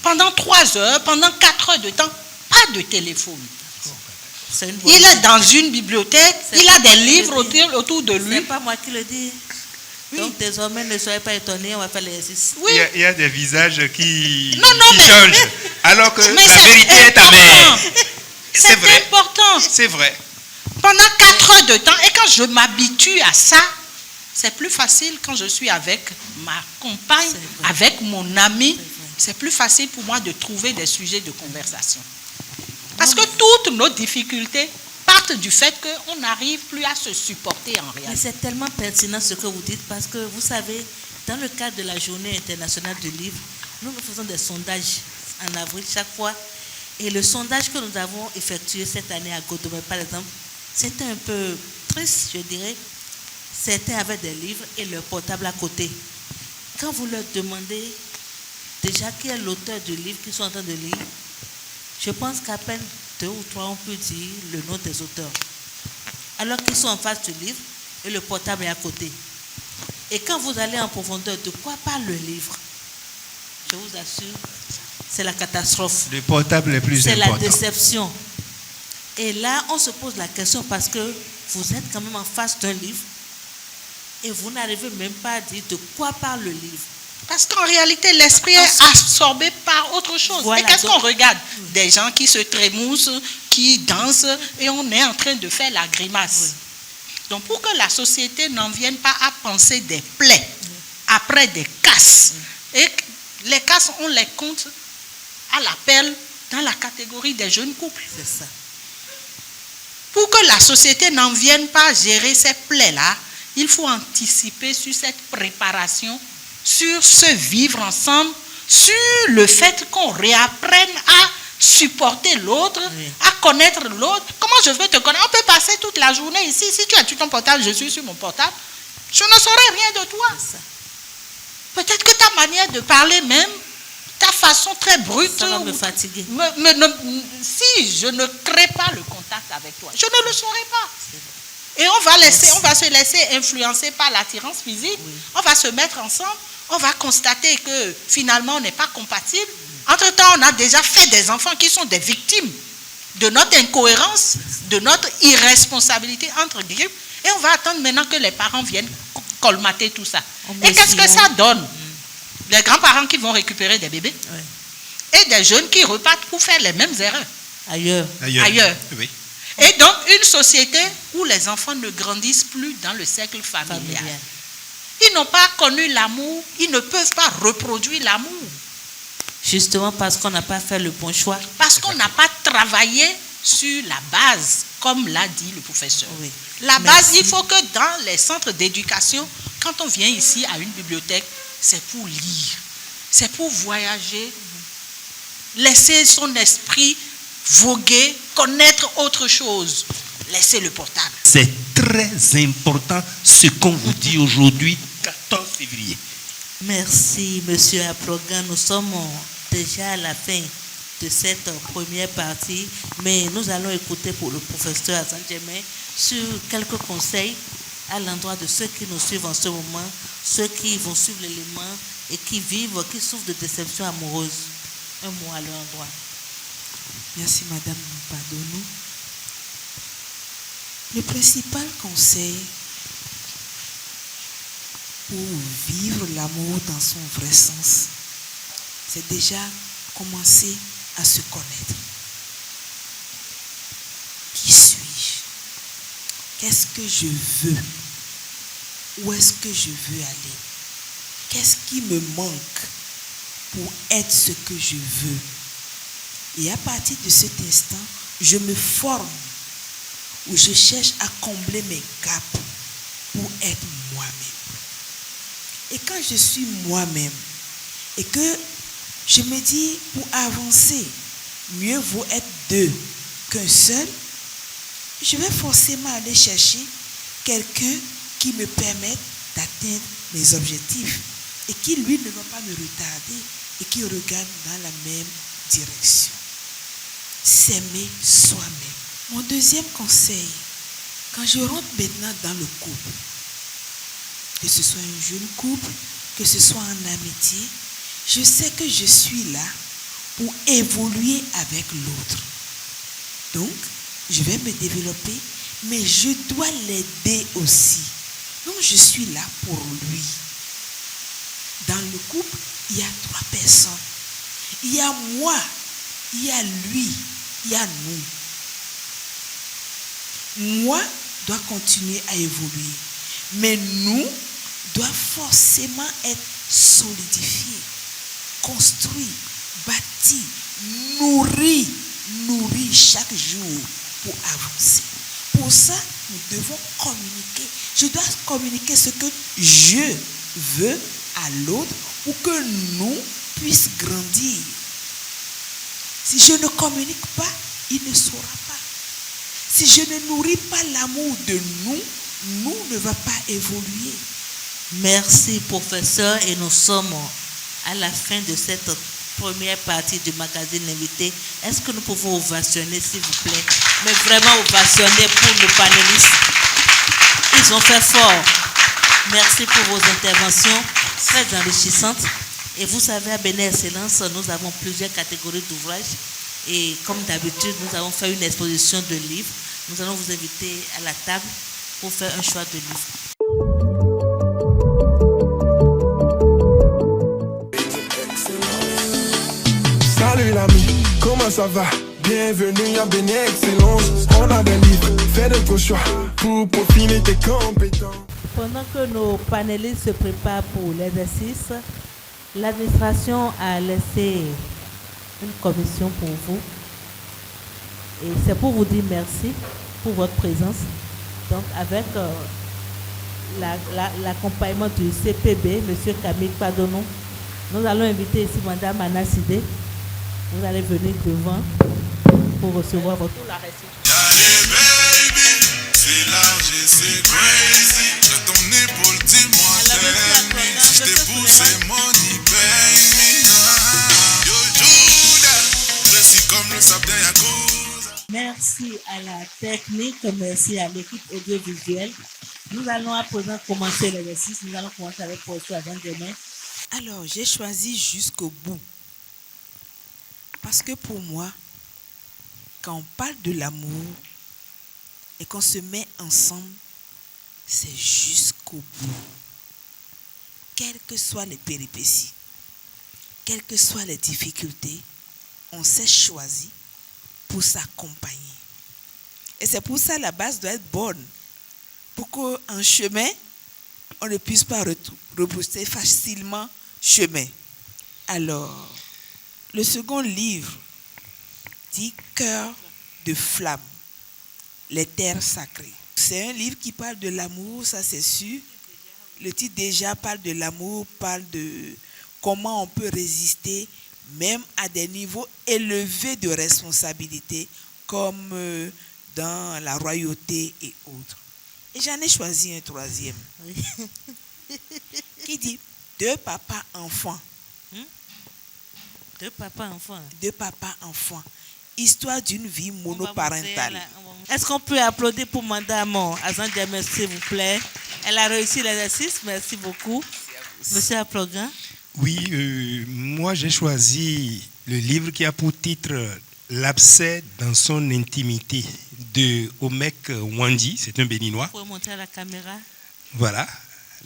Pendant 3 heures, pendant 4 heures de temps, pas de téléphone. Il est dans une bibliothèque, il a des livres autour de lui. C'est pas moi qui le dis. Oui. Donc désormais, ne soyez pas étonnés, on va faire l'exercice. Oui. Il y a des visages qui changent, alors que la vérité est amère. C'est vrai. Important. C'est vrai. Pendant 4 heures de temps, et quand je m'habitue à ça, c'est plus facile quand je suis avec ma compagne, avec mon ami. C'est plus facile pour moi de trouver des sujets de conversation. Parce que toutes nos difficultés partent du fait qu'on n'arrive plus à se supporter en réalité. Mais c'est tellement pertinent ce que vous dites, parce que vous savez, dans le cadre de la Journée internationale du livre, nous faisons des sondages en avril chaque fois. Et le sondage que nous avons effectué cette année à Godomé, par exemple, c'était un peu triste, je dirais. C'était avec des livres et leur portable à côté. Quand vous leur demandez déjà qui est l'auteur du livre qu'ils sont en train de lire, je pense qu'à peine 2 ou 3 on peut dire le nom des auteurs. Alors qu'ils sont en face du livre et le portable est à côté. Et quand vous allez en profondeur, de quoi parle le livre? Je vous assure, c'est la catastrophe. Le portable est plus important. C'est la déception. Et là, on se pose la question parce que vous êtes quand même en face d'un livre et vous n'arrivez même pas à dire de quoi parle le livre. Parce qu'en réalité, l'esprit est absorbé par autre chose. Voilà, et qu'est-ce qu'on regarde? Des gens qui se trémoussent, qui dansent, et on est en train de faire la grimace. Oui. Donc, pour que la société n'en vienne pas à penser des plaies, après des casses, et les casses, on les compte à l'appel dans la catégorie des jeunes couples. C'est ça. Pour que la société n'en vienne pas gérer ces plaies-là, il faut anticiper sur cette préparation, sur ce vivre ensemble, sur le fait qu'on réapprenne à supporter l'autre, à connaître l'autre. Comment je veux te connaître? On peut passer toute la journée ici. Si tu as sur ton portable, je suis sur mon portable, je ne saurais rien de toi. Peut-être que ta manière de parler même, ta façon très brute, ça va me fatiguer. Si je ne crée pas le contact avec toi, je ne le saurais pas. Et on va se laisser influencer par l'attirance physique. Oui. On va se mettre ensemble. On va constater que finalement on n'est pas compatible. Entre-temps, on a déjà fait des enfants qui sont des victimes de notre incohérence, de notre irresponsabilité entre guillemets. Et on va attendre maintenant que les parents viennent colmater tout ça. Et qu'est-ce que ça donne? Les grands-parents qui vont récupérer des bébés et des jeunes qui repartent pour faire les mêmes erreurs. Ailleurs. Oui. Et donc, une société où les enfants ne grandissent plus dans le cercle familial. Ils n'ont pas connu l'amour, ils ne peuvent pas reproduire l'amour. Justement parce qu'on n'a pas fait le bon choix. Parce qu'on n'a pas travaillé sur la base, comme l'a dit le professeur. Oui. La base, il faut que dans les centres d'éducation, quand on vient ici à une bibliothèque, c'est pour lire, c'est pour voyager, laisser son esprit voguer, connaître autre chose, laisser le portable. C'est très important ce qu'on vous dit aujourd'hui, 14 février. Merci, Monsieur Aplogan. Nous sommes déjà à la fin de cette première partie, mais nous allons écouter pour le professeur Hassan Djemé sur quelques conseils à l'endroit de ceux qui nous suivent en ce moment, ceux qui vont suivre l'élément et qui souffrent de déception amoureuse. Un mot à leur endroit. Merci Madame Padonou. Le principal conseil pour vivre l'amour dans son vrai sens, c'est déjà commencer à se connaître. Qui suis-je? Qu'est-ce que je veux? Où est-ce que je veux aller? Qu'est-ce qui me manque pour être ce que je veux? Et à partir de cet instant, je me forme ou je cherche à combler mes gaps pour être moi-même. Et quand je suis moi-même et que Je me dis, pour avancer, mieux vaut être deux qu'un seul. Je vais forcément aller chercher quelqu'un qui me permette d'atteindre mes objectifs et qui, lui, ne va pas me retarder et qui regarde dans la même direction. S'aimer soi-même. Mon deuxième conseil, quand je rentre maintenant dans le couple, que ce soit un jeune couple, que ce soit en amitié, je sais que je suis là pour évoluer avec l'autre. Donc, je vais me développer, mais je dois l'aider aussi. Donc, je suis là pour lui. Dans le couple, il y a 3 personnes. Il y a moi, il y a lui, il y a nous. Moi dois continuer à évoluer, mais nous doit forcément être solidifié, construit, bâti, nourri chaque jour pour avancer. Pour ça, nous devons communiquer. Je dois communiquer ce que je veux à l'autre pour que nous puissions grandir. Si je ne communique pas, il ne saura pas. Si je ne nourris pas l'amour de nous ne va pas évoluer. Merci, professeur, et nous sommes à la fin de cette première partie du magazine L'invité. Est-ce que nous pouvons ovationner, s'il vous plaît? Mais vraiment ovationner pour nos panélistes. Ils ont fait fort. Merci pour vos interventions très enrichissantes. Et vous savez, à Bénin Excellence, nous avons plusieurs catégories d'ouvrages. Et comme d'habitude, nous avons fait une exposition de livres. Nous allons vous inviter à la table pour faire un choix de livres. Salut l'ami, comment ça va? Bienvenue à Bénin Excellence. On a des livres, fais de ton choix pour peaufiner tes compétences. Pendant que nos panélistes se préparent pour l'exercice, l'administration a laissé une commission pour vous. Et c'est pour vous dire merci pour votre présence. Donc avec l'accompagnement du CPB, M. Camille Padonon, nous allons inviter ici Mme Anna Sidé. Vous allez venir devant pour recevoir votre... C'est large et c'est crazy. De ton épaule, dis-moi t'aimes. Si je t'épouse, c'est money, baby. Yo, Judas, précis comme le sable d'un Yakuza. Merci à la technique, merci à l'équipe audiovisuelle. Nous allons à présent commencer l'exercice. Nous allons commencer avec professeur avant-demain. Alors, j'ai choisi jusqu'au bout. Parce que pour moi, quand on parle de l'amour et qu'on se met ensemble, c'est jusqu'au bout. Quelles que soient les péripéties, quelles que soient les difficultés, on s'est choisi pour s'accompagner. Et c'est pour ça que la base doit être bonne. Pour qu'en chemin, on ne puisse pas repousser facilement chemin. Alors, le second livre dit Cœur de flamme, les terres sacrées. C'est un livre qui parle de l'amour, ça c'est sûr. Le titre déjà parle de l'amour, parle de comment on peut résister même à des niveaux élevés de responsabilité comme dans la royauté et autres. Et j'en ai choisi un troisième qui dit Deux papas enfants. Deux papas-enfants. Deux papas-enfants. Histoire d'une vie monoparentale. Est-ce qu'on peut applaudir pour Madame Azan Diamé, s'il vous plaît? Elle a réussi l'exercice. Merci beaucoup. Monsieur Aplogan. Oui, moi j'ai choisi le livre qui a pour titre L'abcès dans son intimité de Omek Wandi. C'est un Béninois. Vous pouvez montrer à la caméra. Voilà.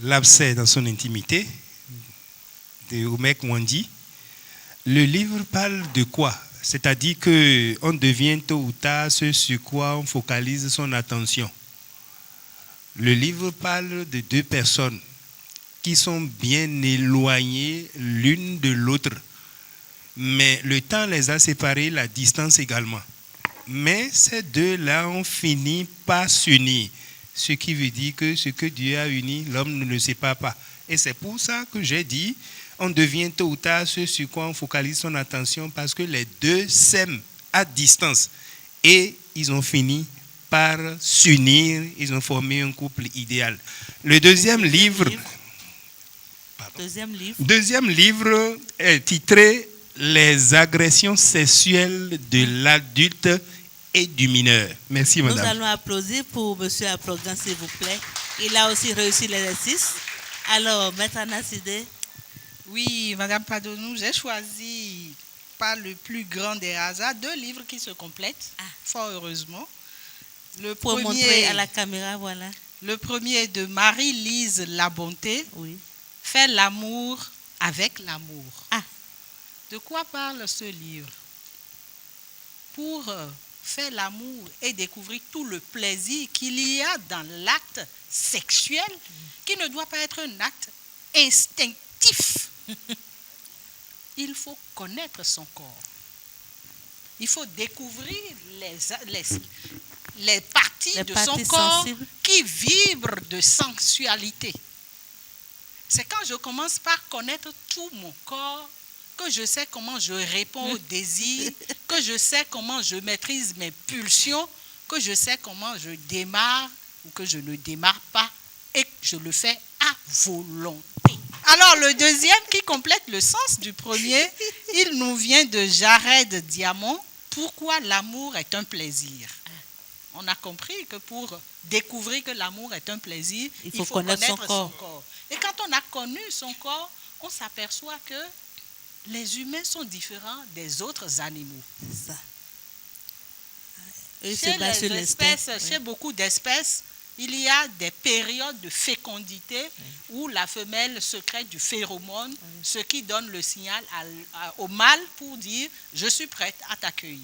L'abcès dans son intimité de Omek Wandi. Le livre parle de quoi? C'est-à-dire qu'on devient tôt ou tard ce sur quoi on focalise son attention. Le livre parle de deux personnes qui sont bien éloignées l'une de l'autre. Mais le temps les a séparées, la distance également. Mais ces deux-là ont fini par s'unir. Ce qui veut dire que ce que Dieu a uni, l'homme ne le sépare pas. Et c'est pour ça que j'ai dit, on devient tôt ou tard ce sur quoi on focalise son attention parce que les deux s'aiment à distance. Et ils ont fini par s'unir, ils ont formé un couple idéal. Le deuxième livre est titré « Les agressions sexuelles de l'adulte et du mineur ». Merci, madame. Nous allons applaudir pour M. Aprogan, s'il vous plaît. Il a aussi réussi l'exercice. Alors, Maître Anasidé. Oui, madame Padonou, j'ai choisi, par le plus grand des hasards, 2 livres qui se complètent, fort heureusement. Le pour premier, montrer à la caméra, voilà. Le premier est de Marie-Lise Labonté. Oui. Faire l'amour avec l'amour. De quoi parle ce livre? Pour faire l'amour et découvrir tout le plaisir qu'il y a dans l'acte sexuel, qui ne doit pas être un acte instinctif. Il faut connaître son corps. Il faut découvrir les parties de son corps sensibles qui vibrent de sensualité. C'est quand je commence par connaître tout mon corps que je sais comment je réponds aux désirs, que je sais comment je maîtrise mes pulsions, que je sais comment je démarre ou que je ne démarre pas et que je le fais à volonté. Alors le deuxième qui complète le sens du premier, il nous vient de Jared Diamond. Pourquoi l'amour est un plaisir? On a compris que pour découvrir que l'amour est un plaisir, il faut connaître son corps. Et quand on a connu son corps, on s'aperçoit que les humains sont différents des autres animaux. C'est ça. Chez beaucoup d'espèces, il y a des périodes de fécondité où la femelle sécrète du phéromone, ce qui donne le signal au mâle pour dire « je suis prête à t'accueillir ».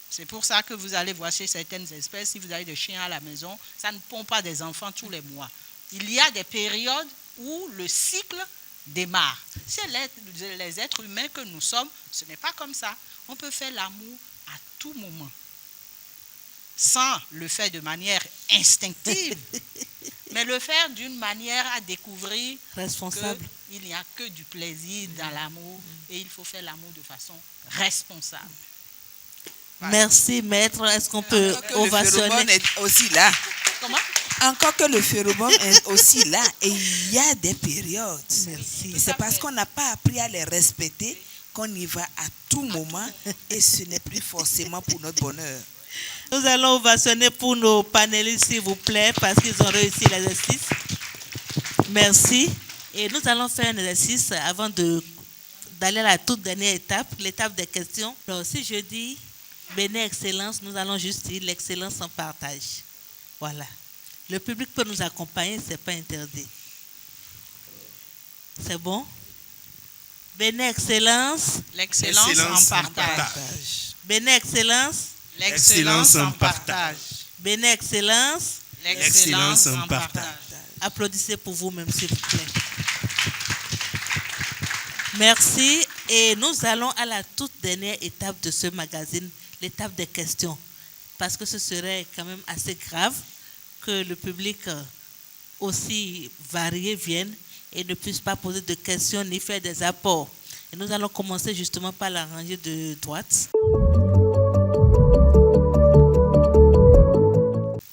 C'est pour ça que vous allez voir chez certaines espèces, si vous avez des chiens à la maison, ça ne pond pas des enfants tous les mois. Il y a des périodes où le cycle démarre. Chez les êtres humains que nous sommes, ce n'est pas comme ça. On peut faire l'amour à tout moment, sans le faire de manière instinctive, mais le faire d'une manière à découvrir qu'il n'y a que du plaisir dans l'amour et il faut faire l'amour de façon responsable. Voilà. Merci, maître. Est-ce qu'on peut ovationner? Le phéromone est aussi là. Comment? Encore que le phéromone est aussi là. Et il y a des périodes. Merci. Et c'est parce qu'on n'a pas appris à les respecter qu'on y va à tout moment et ce n'est plus forcément pour notre bonheur. Nous allons ovationner pour nos panélistes, s'il vous plaît, parce qu'ils ont réussi l'exercice. Merci. Et nous allons faire un exercice avant d'aller à la toute dernière étape, l'étape des questions. Alors, si je dis Béné Excellence, nous allons juste dire l'excellence en partage. Voilà. Le public peut nous accompagner, ce n'est pas interdit. C'est bon? Béné Excellence. L'excellence en partage. Béné Excellence. L'excellence en partage. Béné Excellence. L'excellence en partage. Applaudissez pour vous-même, s'il vous plaît. Merci. Et nous allons à la toute dernière étape de ce magazine, l'étape des questions. Parce que ce serait quand même assez grave que le public aussi varié vienne et ne puisse pas poser de questions ni faire des apports. Et nous allons commencer justement par la rangée de droite.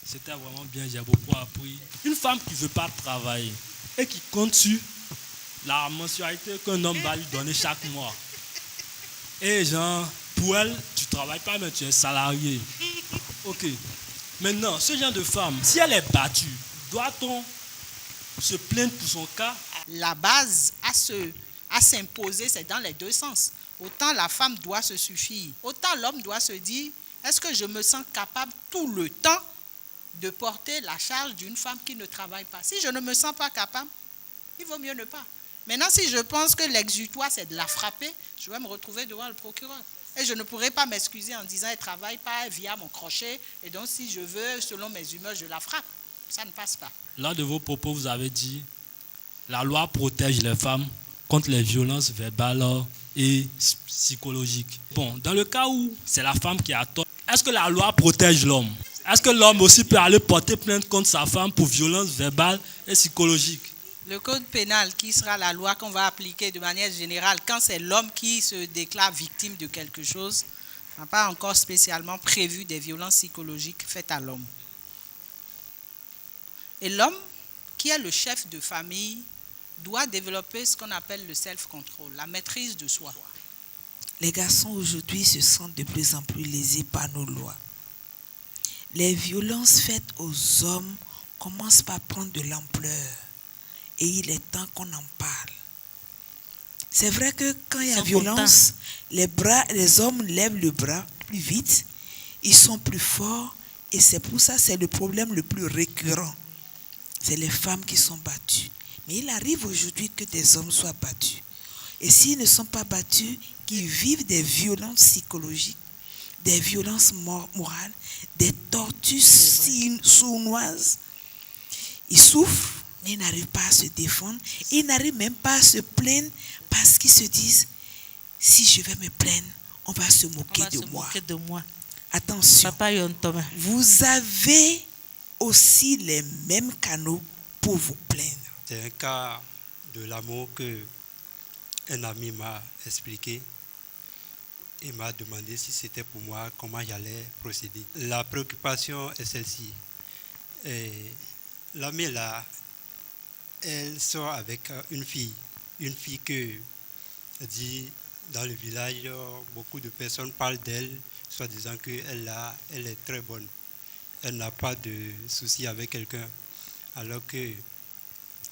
C'était vraiment bien, j'ai beaucoup appris. Une femme qui ne veut pas travailler et qui compte sur la mensualité qu'un homme va lui donner chaque mois. Et genre, pour elle, tu ne travailles pas, mais tu es salarié. Ok. Maintenant, ce genre de femme, si elle est battue, doit-on se plaindre pour son cas? La base à s'imposer, c'est dans les deux sens. Autant la femme doit se suffire, autant l'homme doit se dire, est-ce que je me sens capable tout le temps de porter la charge d'une femme qui ne travaille pas? Si je ne me sens pas capable, il vaut mieux ne pas. Maintenant, si je pense que l'exutoire, c'est de la frapper, je vais me retrouver devant le procureur. Et je ne pourrai pas m'excuser en disant, elle ne travaille pas via mon crochet, et donc si je veux, selon mes humeurs, je la frappe. Ça ne passe pas. Lors de vos propos, vous avez dit, la loi protège les femmes contre les violences verbales et psychologiques. Bon, dans le cas où c'est la femme qui a tort, est-ce que la loi protège l'homme? Est-ce que l'homme aussi peut aller porter plainte contre sa femme pour violence verbale et psychologique? Le code pénal, qui sera la loi qu'on va appliquer de manière générale, quand c'est l'homme qui se déclare victime de quelque chose, n'a pas encore spécialement prévu des violences psychologiques faites à l'homme. Et l'homme, qui est le chef de famille, doit développer ce qu'on appelle le self-control, la maîtrise de soi. Les garçons aujourd'hui se sentent de plus en plus lésés par nos lois. Les violences faites aux hommes commencent par prendre de l'ampleur. Et il est temps qu'on en parle. C'est vrai que quand il y a violence, les hommes lèvent le bras plus vite, ils sont plus forts, et c'est pour ça que c'est le problème le plus récurrent. C'est les femmes qui sont battues. Mais il arrive aujourd'hui que des hommes soient battus. Et s'ils ne sont pas battus, qu'ils vivent des violences psychologiques, des violences morales, des tortures sournoises. Ils souffrent, mais ils n'arrivent pas à se défendre. Ils n'arrivent même pas à se plaindre parce qu'ils se disent, si je vais me plaindre, on va se moquer de moi. Attention, vous avez aussi les mêmes canaux pour vous plaindre. C'est un cas de l'amour que un ami m'a expliqué et m'a demandé si c'était pour moi, comment j'allais procéder. La préoccupation est celle-ci. L'amie là, elle sort avec une fille que dit dans le village, beaucoup de personnes parlent d'elle, soit disant qu'elle est très bonne. Elle n'a pas de souci avec quelqu'un, alors que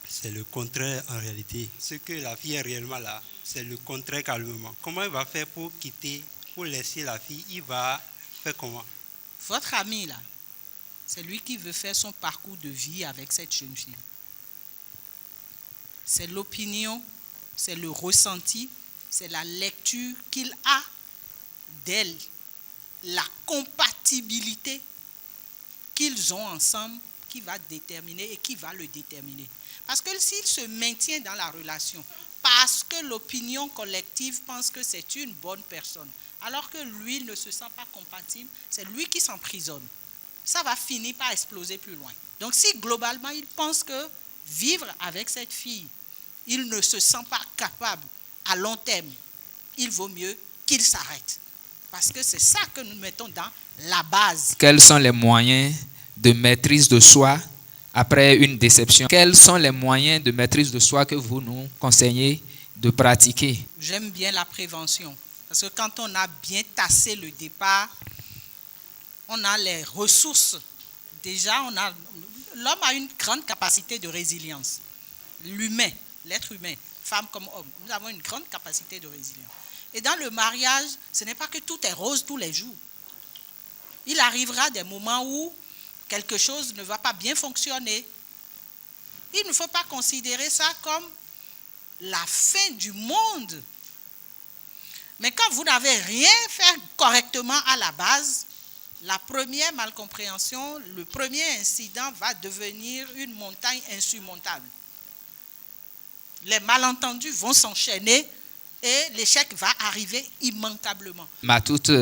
c'est le contraire en réalité. Ce que la fille est réellement là, c'est le contraire calmement. Comment il va faire pour quitter, pour laisser la fille? Il va faire comment? Votre ami là, c'est lui qui veut faire son parcours de vie avec cette jeune fille. C'est l'opinion, c'est le ressenti, c'est la lecture qu'il a d'elle, la compatibilité qu'ils ont ensemble qui va déterminer et qui va le déterminer. Parce que s'il se maintient dans la relation, parce que l'opinion collective pense que c'est une bonne personne, alors que lui ne se sent pas compatible, c'est lui qui s'emprisonne. Ça va finir par exploser plus loin. Donc si globalement il pense que vivre avec cette fille, il ne se sent pas capable à long terme, il vaut mieux qu'il s'arrête. Parce que c'est ça que nous mettons dans la base. Quels sont les moyens de maîtrise de soi après une déception? Quels sont les moyens de maîtrise de soi que vous nous conseillez de pratiquer? J'aime bien la prévention. Parce que quand on a bien tassé le départ, on a les ressources. Déjà, l'homme a une grande capacité de résilience. L'humain, l'être humain, femme comme homme, nous avons une grande capacité de résilience. Et dans le mariage, ce n'est pas que tout est rose tous les jours. Il arrivera des moments où quelque chose ne va pas bien fonctionner. Il ne faut pas considérer ça comme la fin du monde. Mais quand vous n'avez rien fait correctement à la base, la première malcompréhension, le premier incident va devenir une montagne insurmontable. Les malentendus vont s'enchaîner et l'échec va arriver immanquablement. Ma toute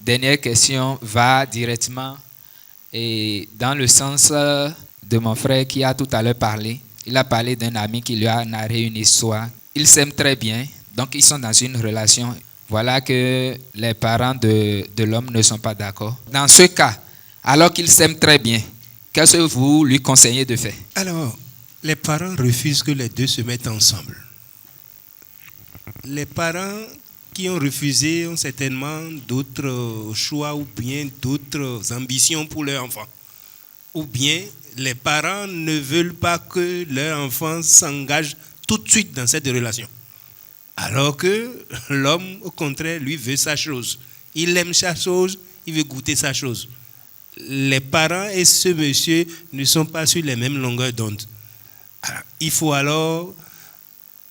dernière question va directement dans le sens de mon frère qui a tout à l'heure parlé. Il a parlé d'un ami qui lui a narré une histoire. Ils s'aiment très bien, donc ils sont dans une relation. Voilà que les parents de l'homme ne sont pas d'accord. Dans ce cas, alors qu'ils s'aiment très bien, qu'est-ce que vous lui conseillez de faire? Alors, les parents refusent que les deux se mettent ensemble. Les parents qui ont refusé ont certainement d'autres choix ou bien d'autres ambitions pour leur enfant. Ou bien les parents ne veulent pas que leur enfant s'engage tout de suite dans cette relation. Alors que l'homme, au contraire, lui veut sa chose. Il aime sa chose, il veut goûter sa chose. Les parents et ce monsieur ne sont pas sur les mêmes longueurs d'onde. Alors, il faut alors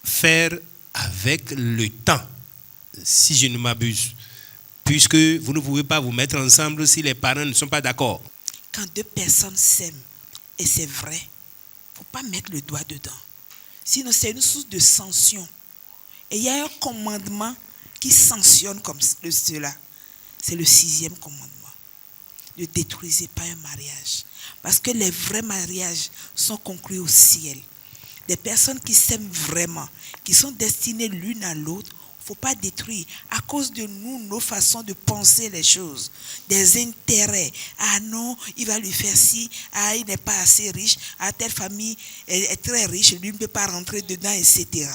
faire avec le temps, si je ne m'abuse, puisque vous ne pouvez pas vous mettre ensemble si les parents ne sont pas d'accord. Quand deux personnes s'aiment, et c'est vrai, il ne faut pas mettre le doigt dedans. Sinon, c'est une source de sanction. Et il y a un commandement qui sanctionne comme cela. C'est le 6e commandement. Ne détruisez pas un mariage. Parce que les vrais mariages sont conclus au ciel. des personnes qui s'aiment vraiment, qui sont destinées l'une à l'autre. Il ne faut pas détruire à cause de nous, nos façons de penser les choses, des intérêts. Ah non, il va lui faire ci, ah il n'est pas assez riche, ah telle famille est très riche, lui ne peut pas rentrer dedans, etc.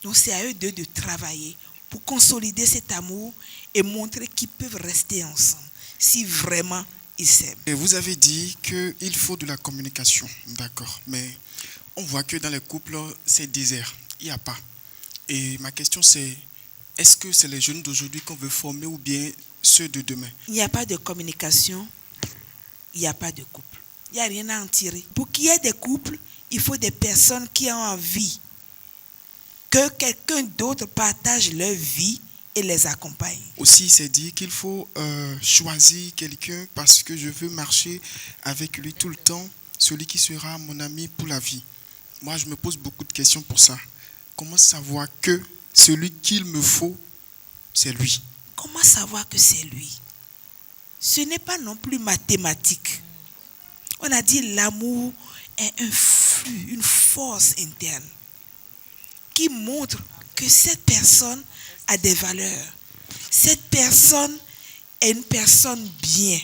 Donc c'est à eux deux de travailler pour consolider cet amour et montrer qu'ils peuvent rester ensemble si vraiment ils s'aiment. Et vous avez dit qu'il faut de la communication, d'accord, mais on voit que dans les couples, c'est désert, il n'y a pas. Et ma question c'est, est-ce que c'est les jeunes d'aujourd'hui qu'on veut former ou bien ceux de demain? Il n'y a pas de communication, il n'y a pas de couple. Il n'y a rien à en tirer. Pour qu'il y ait des couples, il faut des personnes qui ont envie que quelqu'un d'autre partage leur vie et les accompagne. Aussi, c'est dit qu'il faut choisir quelqu'un parce que je veux marcher avec lui tout le temps, celui qui sera mon ami pour la vie. Moi, je me pose beaucoup de questions pour ça. Comment savoir que celui qu'il me faut, c'est lui? Comment savoir que c'est lui? Ce n'est pas non plus mathématique. On a dit l'amour est un flux, une force interne qui montre que cette personne a des valeurs. Cette personne est une personne bien.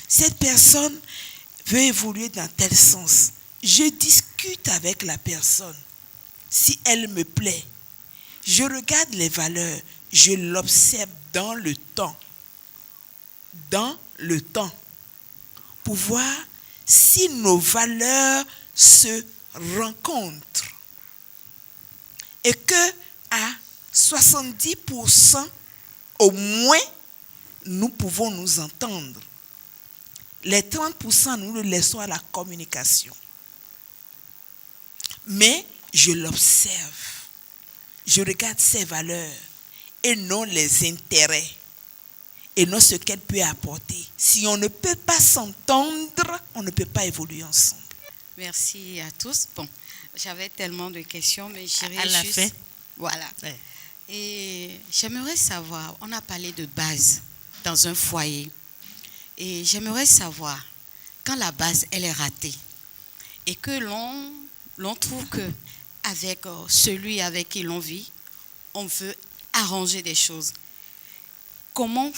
Cette personne veut évoluer dans tel sens. Je discute avec la personne. Si elle me plaît, je regarde les valeurs, je l'observe dans le temps. Dans le temps. Pour voir si nos valeurs se rencontrent. Et que à 70% au moins, nous pouvons nous entendre. Les 30%, nous le laissons à la communication. Mais je l'observe. Je regarde ses valeurs et non les intérêts. Et non ce qu'elle peut apporter. Si on ne peut pas s'entendre, on ne peut pas évoluer ensemble. Merci à tous. Bon, j'avais tellement de questions, mais j'irai à la juste... fin. Voilà. Ouais. Et j'aimerais savoir, on a parlé de base dans un foyer. Et j'aimerais savoir, quand la base, elle est ratée, et que l'on trouve que avec celui avec qui l'on vit, on veut arranger des choses. Comment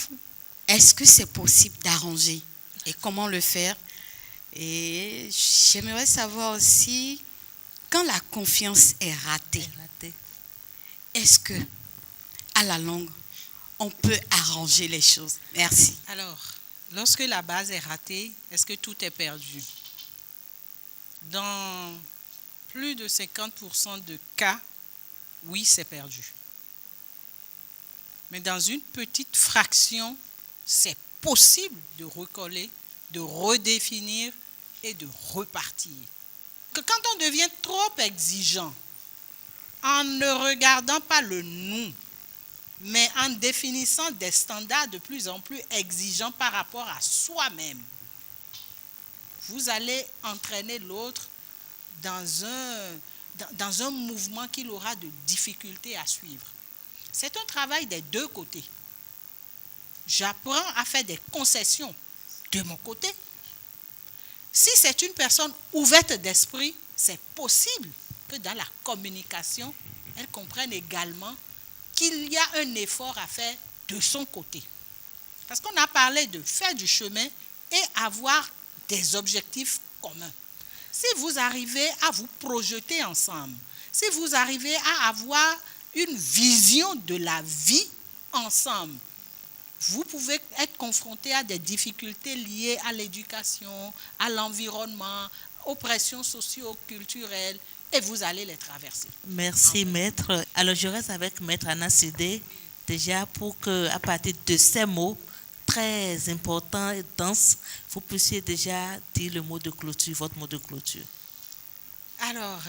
est-ce que c'est possible d'arranger? Et comment le faire? Et j'aimerais savoir aussi, quand la confiance est ratée, est-ce que, à la longue, on peut arranger les choses? Merci. Alors, lorsque la base est ratée, est-ce que tout est perdu? Dans plus de 50% de cas, oui, c'est perdu. Mais dans une petite fraction, c'est possible de recoller, de redéfinir et de repartir. Que quand on devient trop exigeant, en ne regardant pas le nous, mais en définissant des standards de plus en plus exigeants par rapport à soi-même, vous allez entraîner l'autre dans un mouvement qu'il aura de difficulté à suivre. C'est un travail des deux côtés. J'apprends à faire des concessions de mon côté. Si c'est une personne ouverte d'esprit, c'est possible que dans la communication, elle comprenne également qu'il y a un effort à faire de son côté. Parce qu'on a parlé de faire du chemin et avoir des objectifs communs. Si vous arrivez à vous projeter ensemble, si vous arrivez à avoir une vision de la vie ensemble, vous pouvez être confronté à des difficultés liées à l'éducation, à l'environnement, aux pressions socio-culturelles, et vous allez les traverser. Merci, maître. Alors, je reste avec maître Anna Sidé, déjà pour qu'à partir de ces mots très importants et denses, vous puissiez déjà dire le mot de clôture, votre mot de clôture. Alors,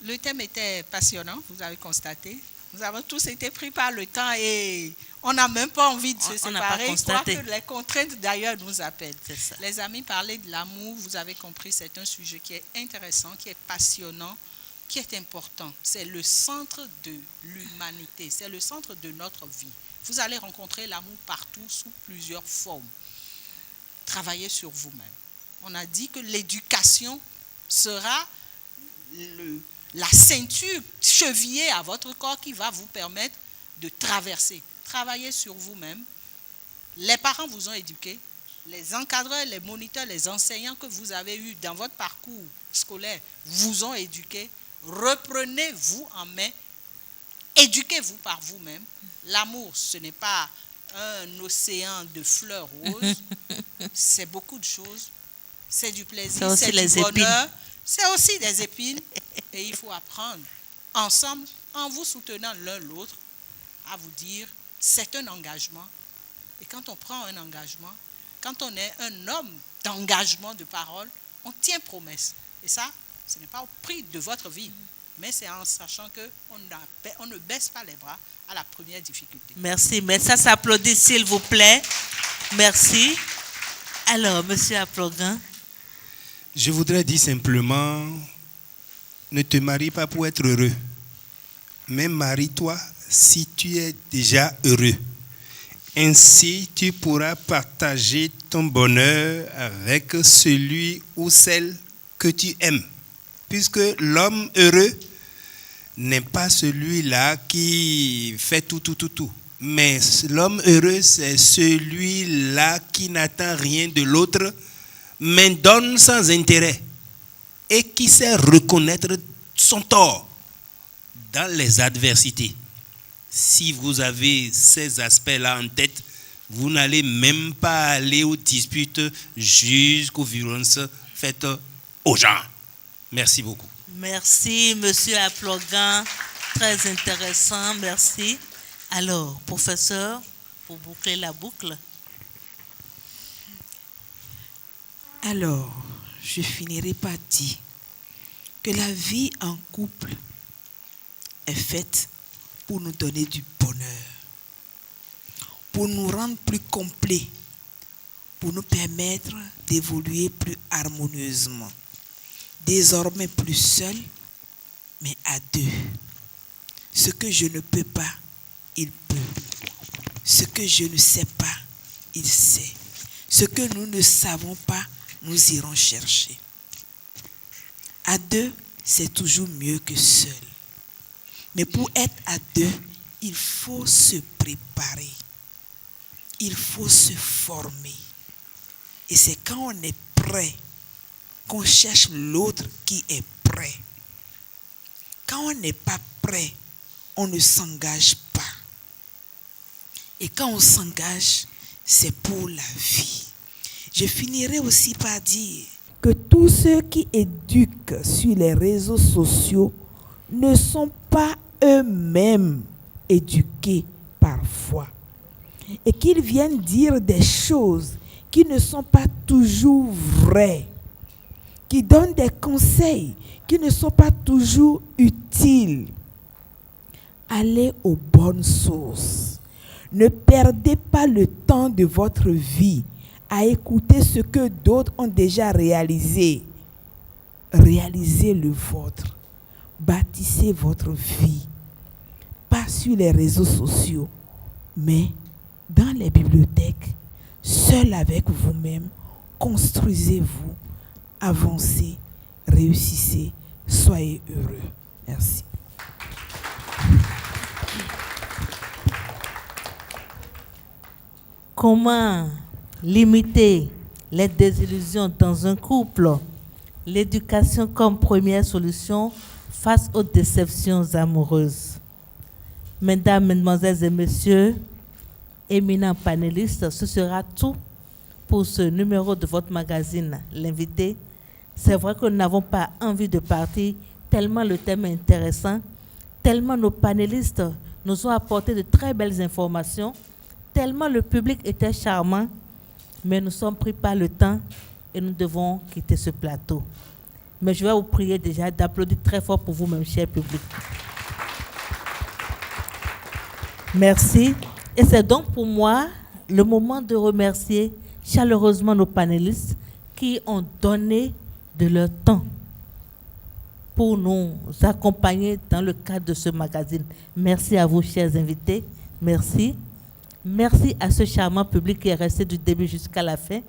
le thème était passionnant, vous avez constaté. Nous avons tous été pris par le temps et on n'a même pas envie de se séparer. Je crois que les contraintes d'ailleurs nous appellent. Les amis, parler de l'amour, vous avez compris, c'est un sujet qui est intéressant, qui est passionnant, qui est important. C'est le centre de l'humanité, c'est le centre de notre vie. Vous allez rencontrer l'amour partout, sous plusieurs formes. Travaillez sur vous-même. On a dit que l'éducation sera la ceinture chevillée à votre corps qui va vous permettre de traverser. Travaillez sur vous-même. Les parents vous ont éduqué. Les encadreurs, les moniteurs, les enseignants que vous avez eus dans votre parcours scolaire vous ont éduqué. Reprenez-vous en main. Éduquez-vous par vous-même. L'amour, ce n'est pas un océan de fleurs roses. C'est beaucoup de choses. C'est du plaisir, c'est du bonheur. C'est aussi des épines. Et il faut apprendre ensemble, en vous soutenant l'un l'autre, à vous dire, c'est un engagement. Et quand on prend un engagement, quand on est un homme d'engagement, de parole, on tient promesse. Et ça, ce n'est pas au prix de votre vie, mais c'est en sachant qu'on ne baisse pas les bras à la première difficulté. Merci, mais ça s'applaudit s'il vous plaît. Merci. Alors, Monsieur Aplogan. Je voudrais dire simplement, ne te marie pas pour être heureux, mais marie-toi si tu es déjà heureux. Ainsi, tu pourras partager ton bonheur avec celui ou celle que tu aimes. Puisque l'homme heureux n'est pas celui-là qui fait tout. Mais l'homme heureux, c'est celui-là qui n'attend rien de l'autre, mais donne sans intérêt et qui sait reconnaître son tort dans les adversités. Si vous avez ces aspects-là en tête, vous n'allez même pas aller aux disputes jusqu'aux violences faites aux gens. Merci beaucoup. Merci, Monsieur Aplogan. Très intéressant, merci. Alors, professeur, pour boucler la boucle. Alors, je finirai par dire que la vie en couple est faite pour nous donner du bonheur, pour nous rendre plus complets, pour nous permettre d'évoluer plus harmonieusement. Désormais plus seul, mais à deux. Ce que je ne peux pas, il peut. Ce que je ne sais pas, il sait. Ce que nous ne savons pas, nous irons chercher. À deux, c'est toujours mieux que seul. Mais pour être à deux, il faut se préparer. Il faut se former. Et c'est quand on est prêt qu'on cherche l'autre qui est prêt. Quand on n'est pas prêt, on ne s'engage pas. Et quand on s'engage, c'est pour la vie. Je finirai aussi par dire que tous ceux qui éduquent sur les réseaux sociaux ne sont pas eux-mêmes éduqués parfois. Et qu'ils viennent dire des choses qui ne sont pas toujours vraies, qui donnent des conseils qui ne sont pas toujours utiles. Allez aux bonnes sources. Ne perdez pas le temps de votre vie à écouter ce que d'autres ont déjà réalisé. Réalisez le vôtre. Bâtissez votre vie. Pas sur les réseaux sociaux, mais dans les bibliothèques, seul avec vous-même. Construisez-vous, avancez, réussissez, soyez heureux. Merci. Comment limiter les désillusions dans un couple? L'éducation comme première solution face aux déceptions amoureuses. Mesdames, Mesdemoiselles et Messieurs, éminents panélistes, ce sera tout pour ce numéro de votre magazine, L'invité. C'est vrai que nous n'avons pas envie de partir tellement le thème est intéressant, tellement nos panélistes nous ont apporté de très belles informations, tellement le public était charmant, mais nous sommes pris par le temps et nous devons quitter ce plateau. Mais je vais vous prier déjà d'applaudir très fort pour vous-même, cher public. Merci. Et c'est donc pour moi le moment de remercier chaleureusement nos panélistes qui ont donné de leur temps pour nous accompagner dans le cadre de ce magazine. Merci à vous, chers invités. Merci. Merci à ce charmant public qui est resté du début jusqu'à la fin.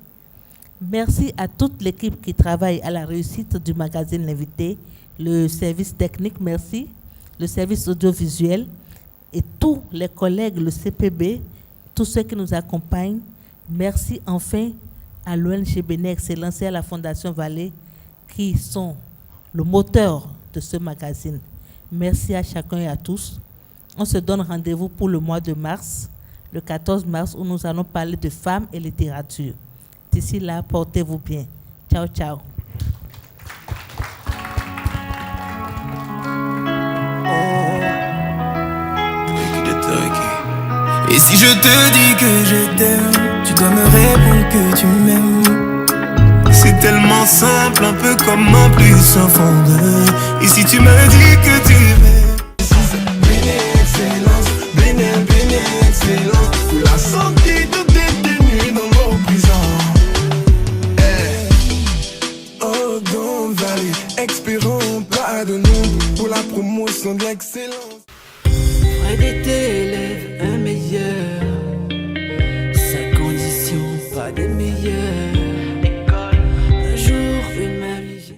Merci à toute l'équipe qui travaille à la réussite du magazine L'Invité. le service technique, merci, le service audiovisuel et tous les collègues, le CPB, tous ceux qui nous accompagnent. Merci enfin à l'ONG Bénin Excellence et à la Fondation Vallée qui sont le moteur de ce magazine. Merci à chacun et à tous. On se donne rendez-vous pour le mois de mars, le 14 mars, où nous allons parler de femmes et littérature. D'ici là, portez-vous bien. Ciao, ciao. Et si je te dis que je t'aime, tu dois me répondre que tu m'aimes. C'est tellement simple, un peu comme un plus un fond de. Et si tu me dis que tu m'aimes, Bénin Excellence, Bénin Excellence, pour la santé de détenus dans nos prisons. Oh, Don Valley, expirons pas de nous pour la promotion de l'excellence. Frais d'été élève un meilleur.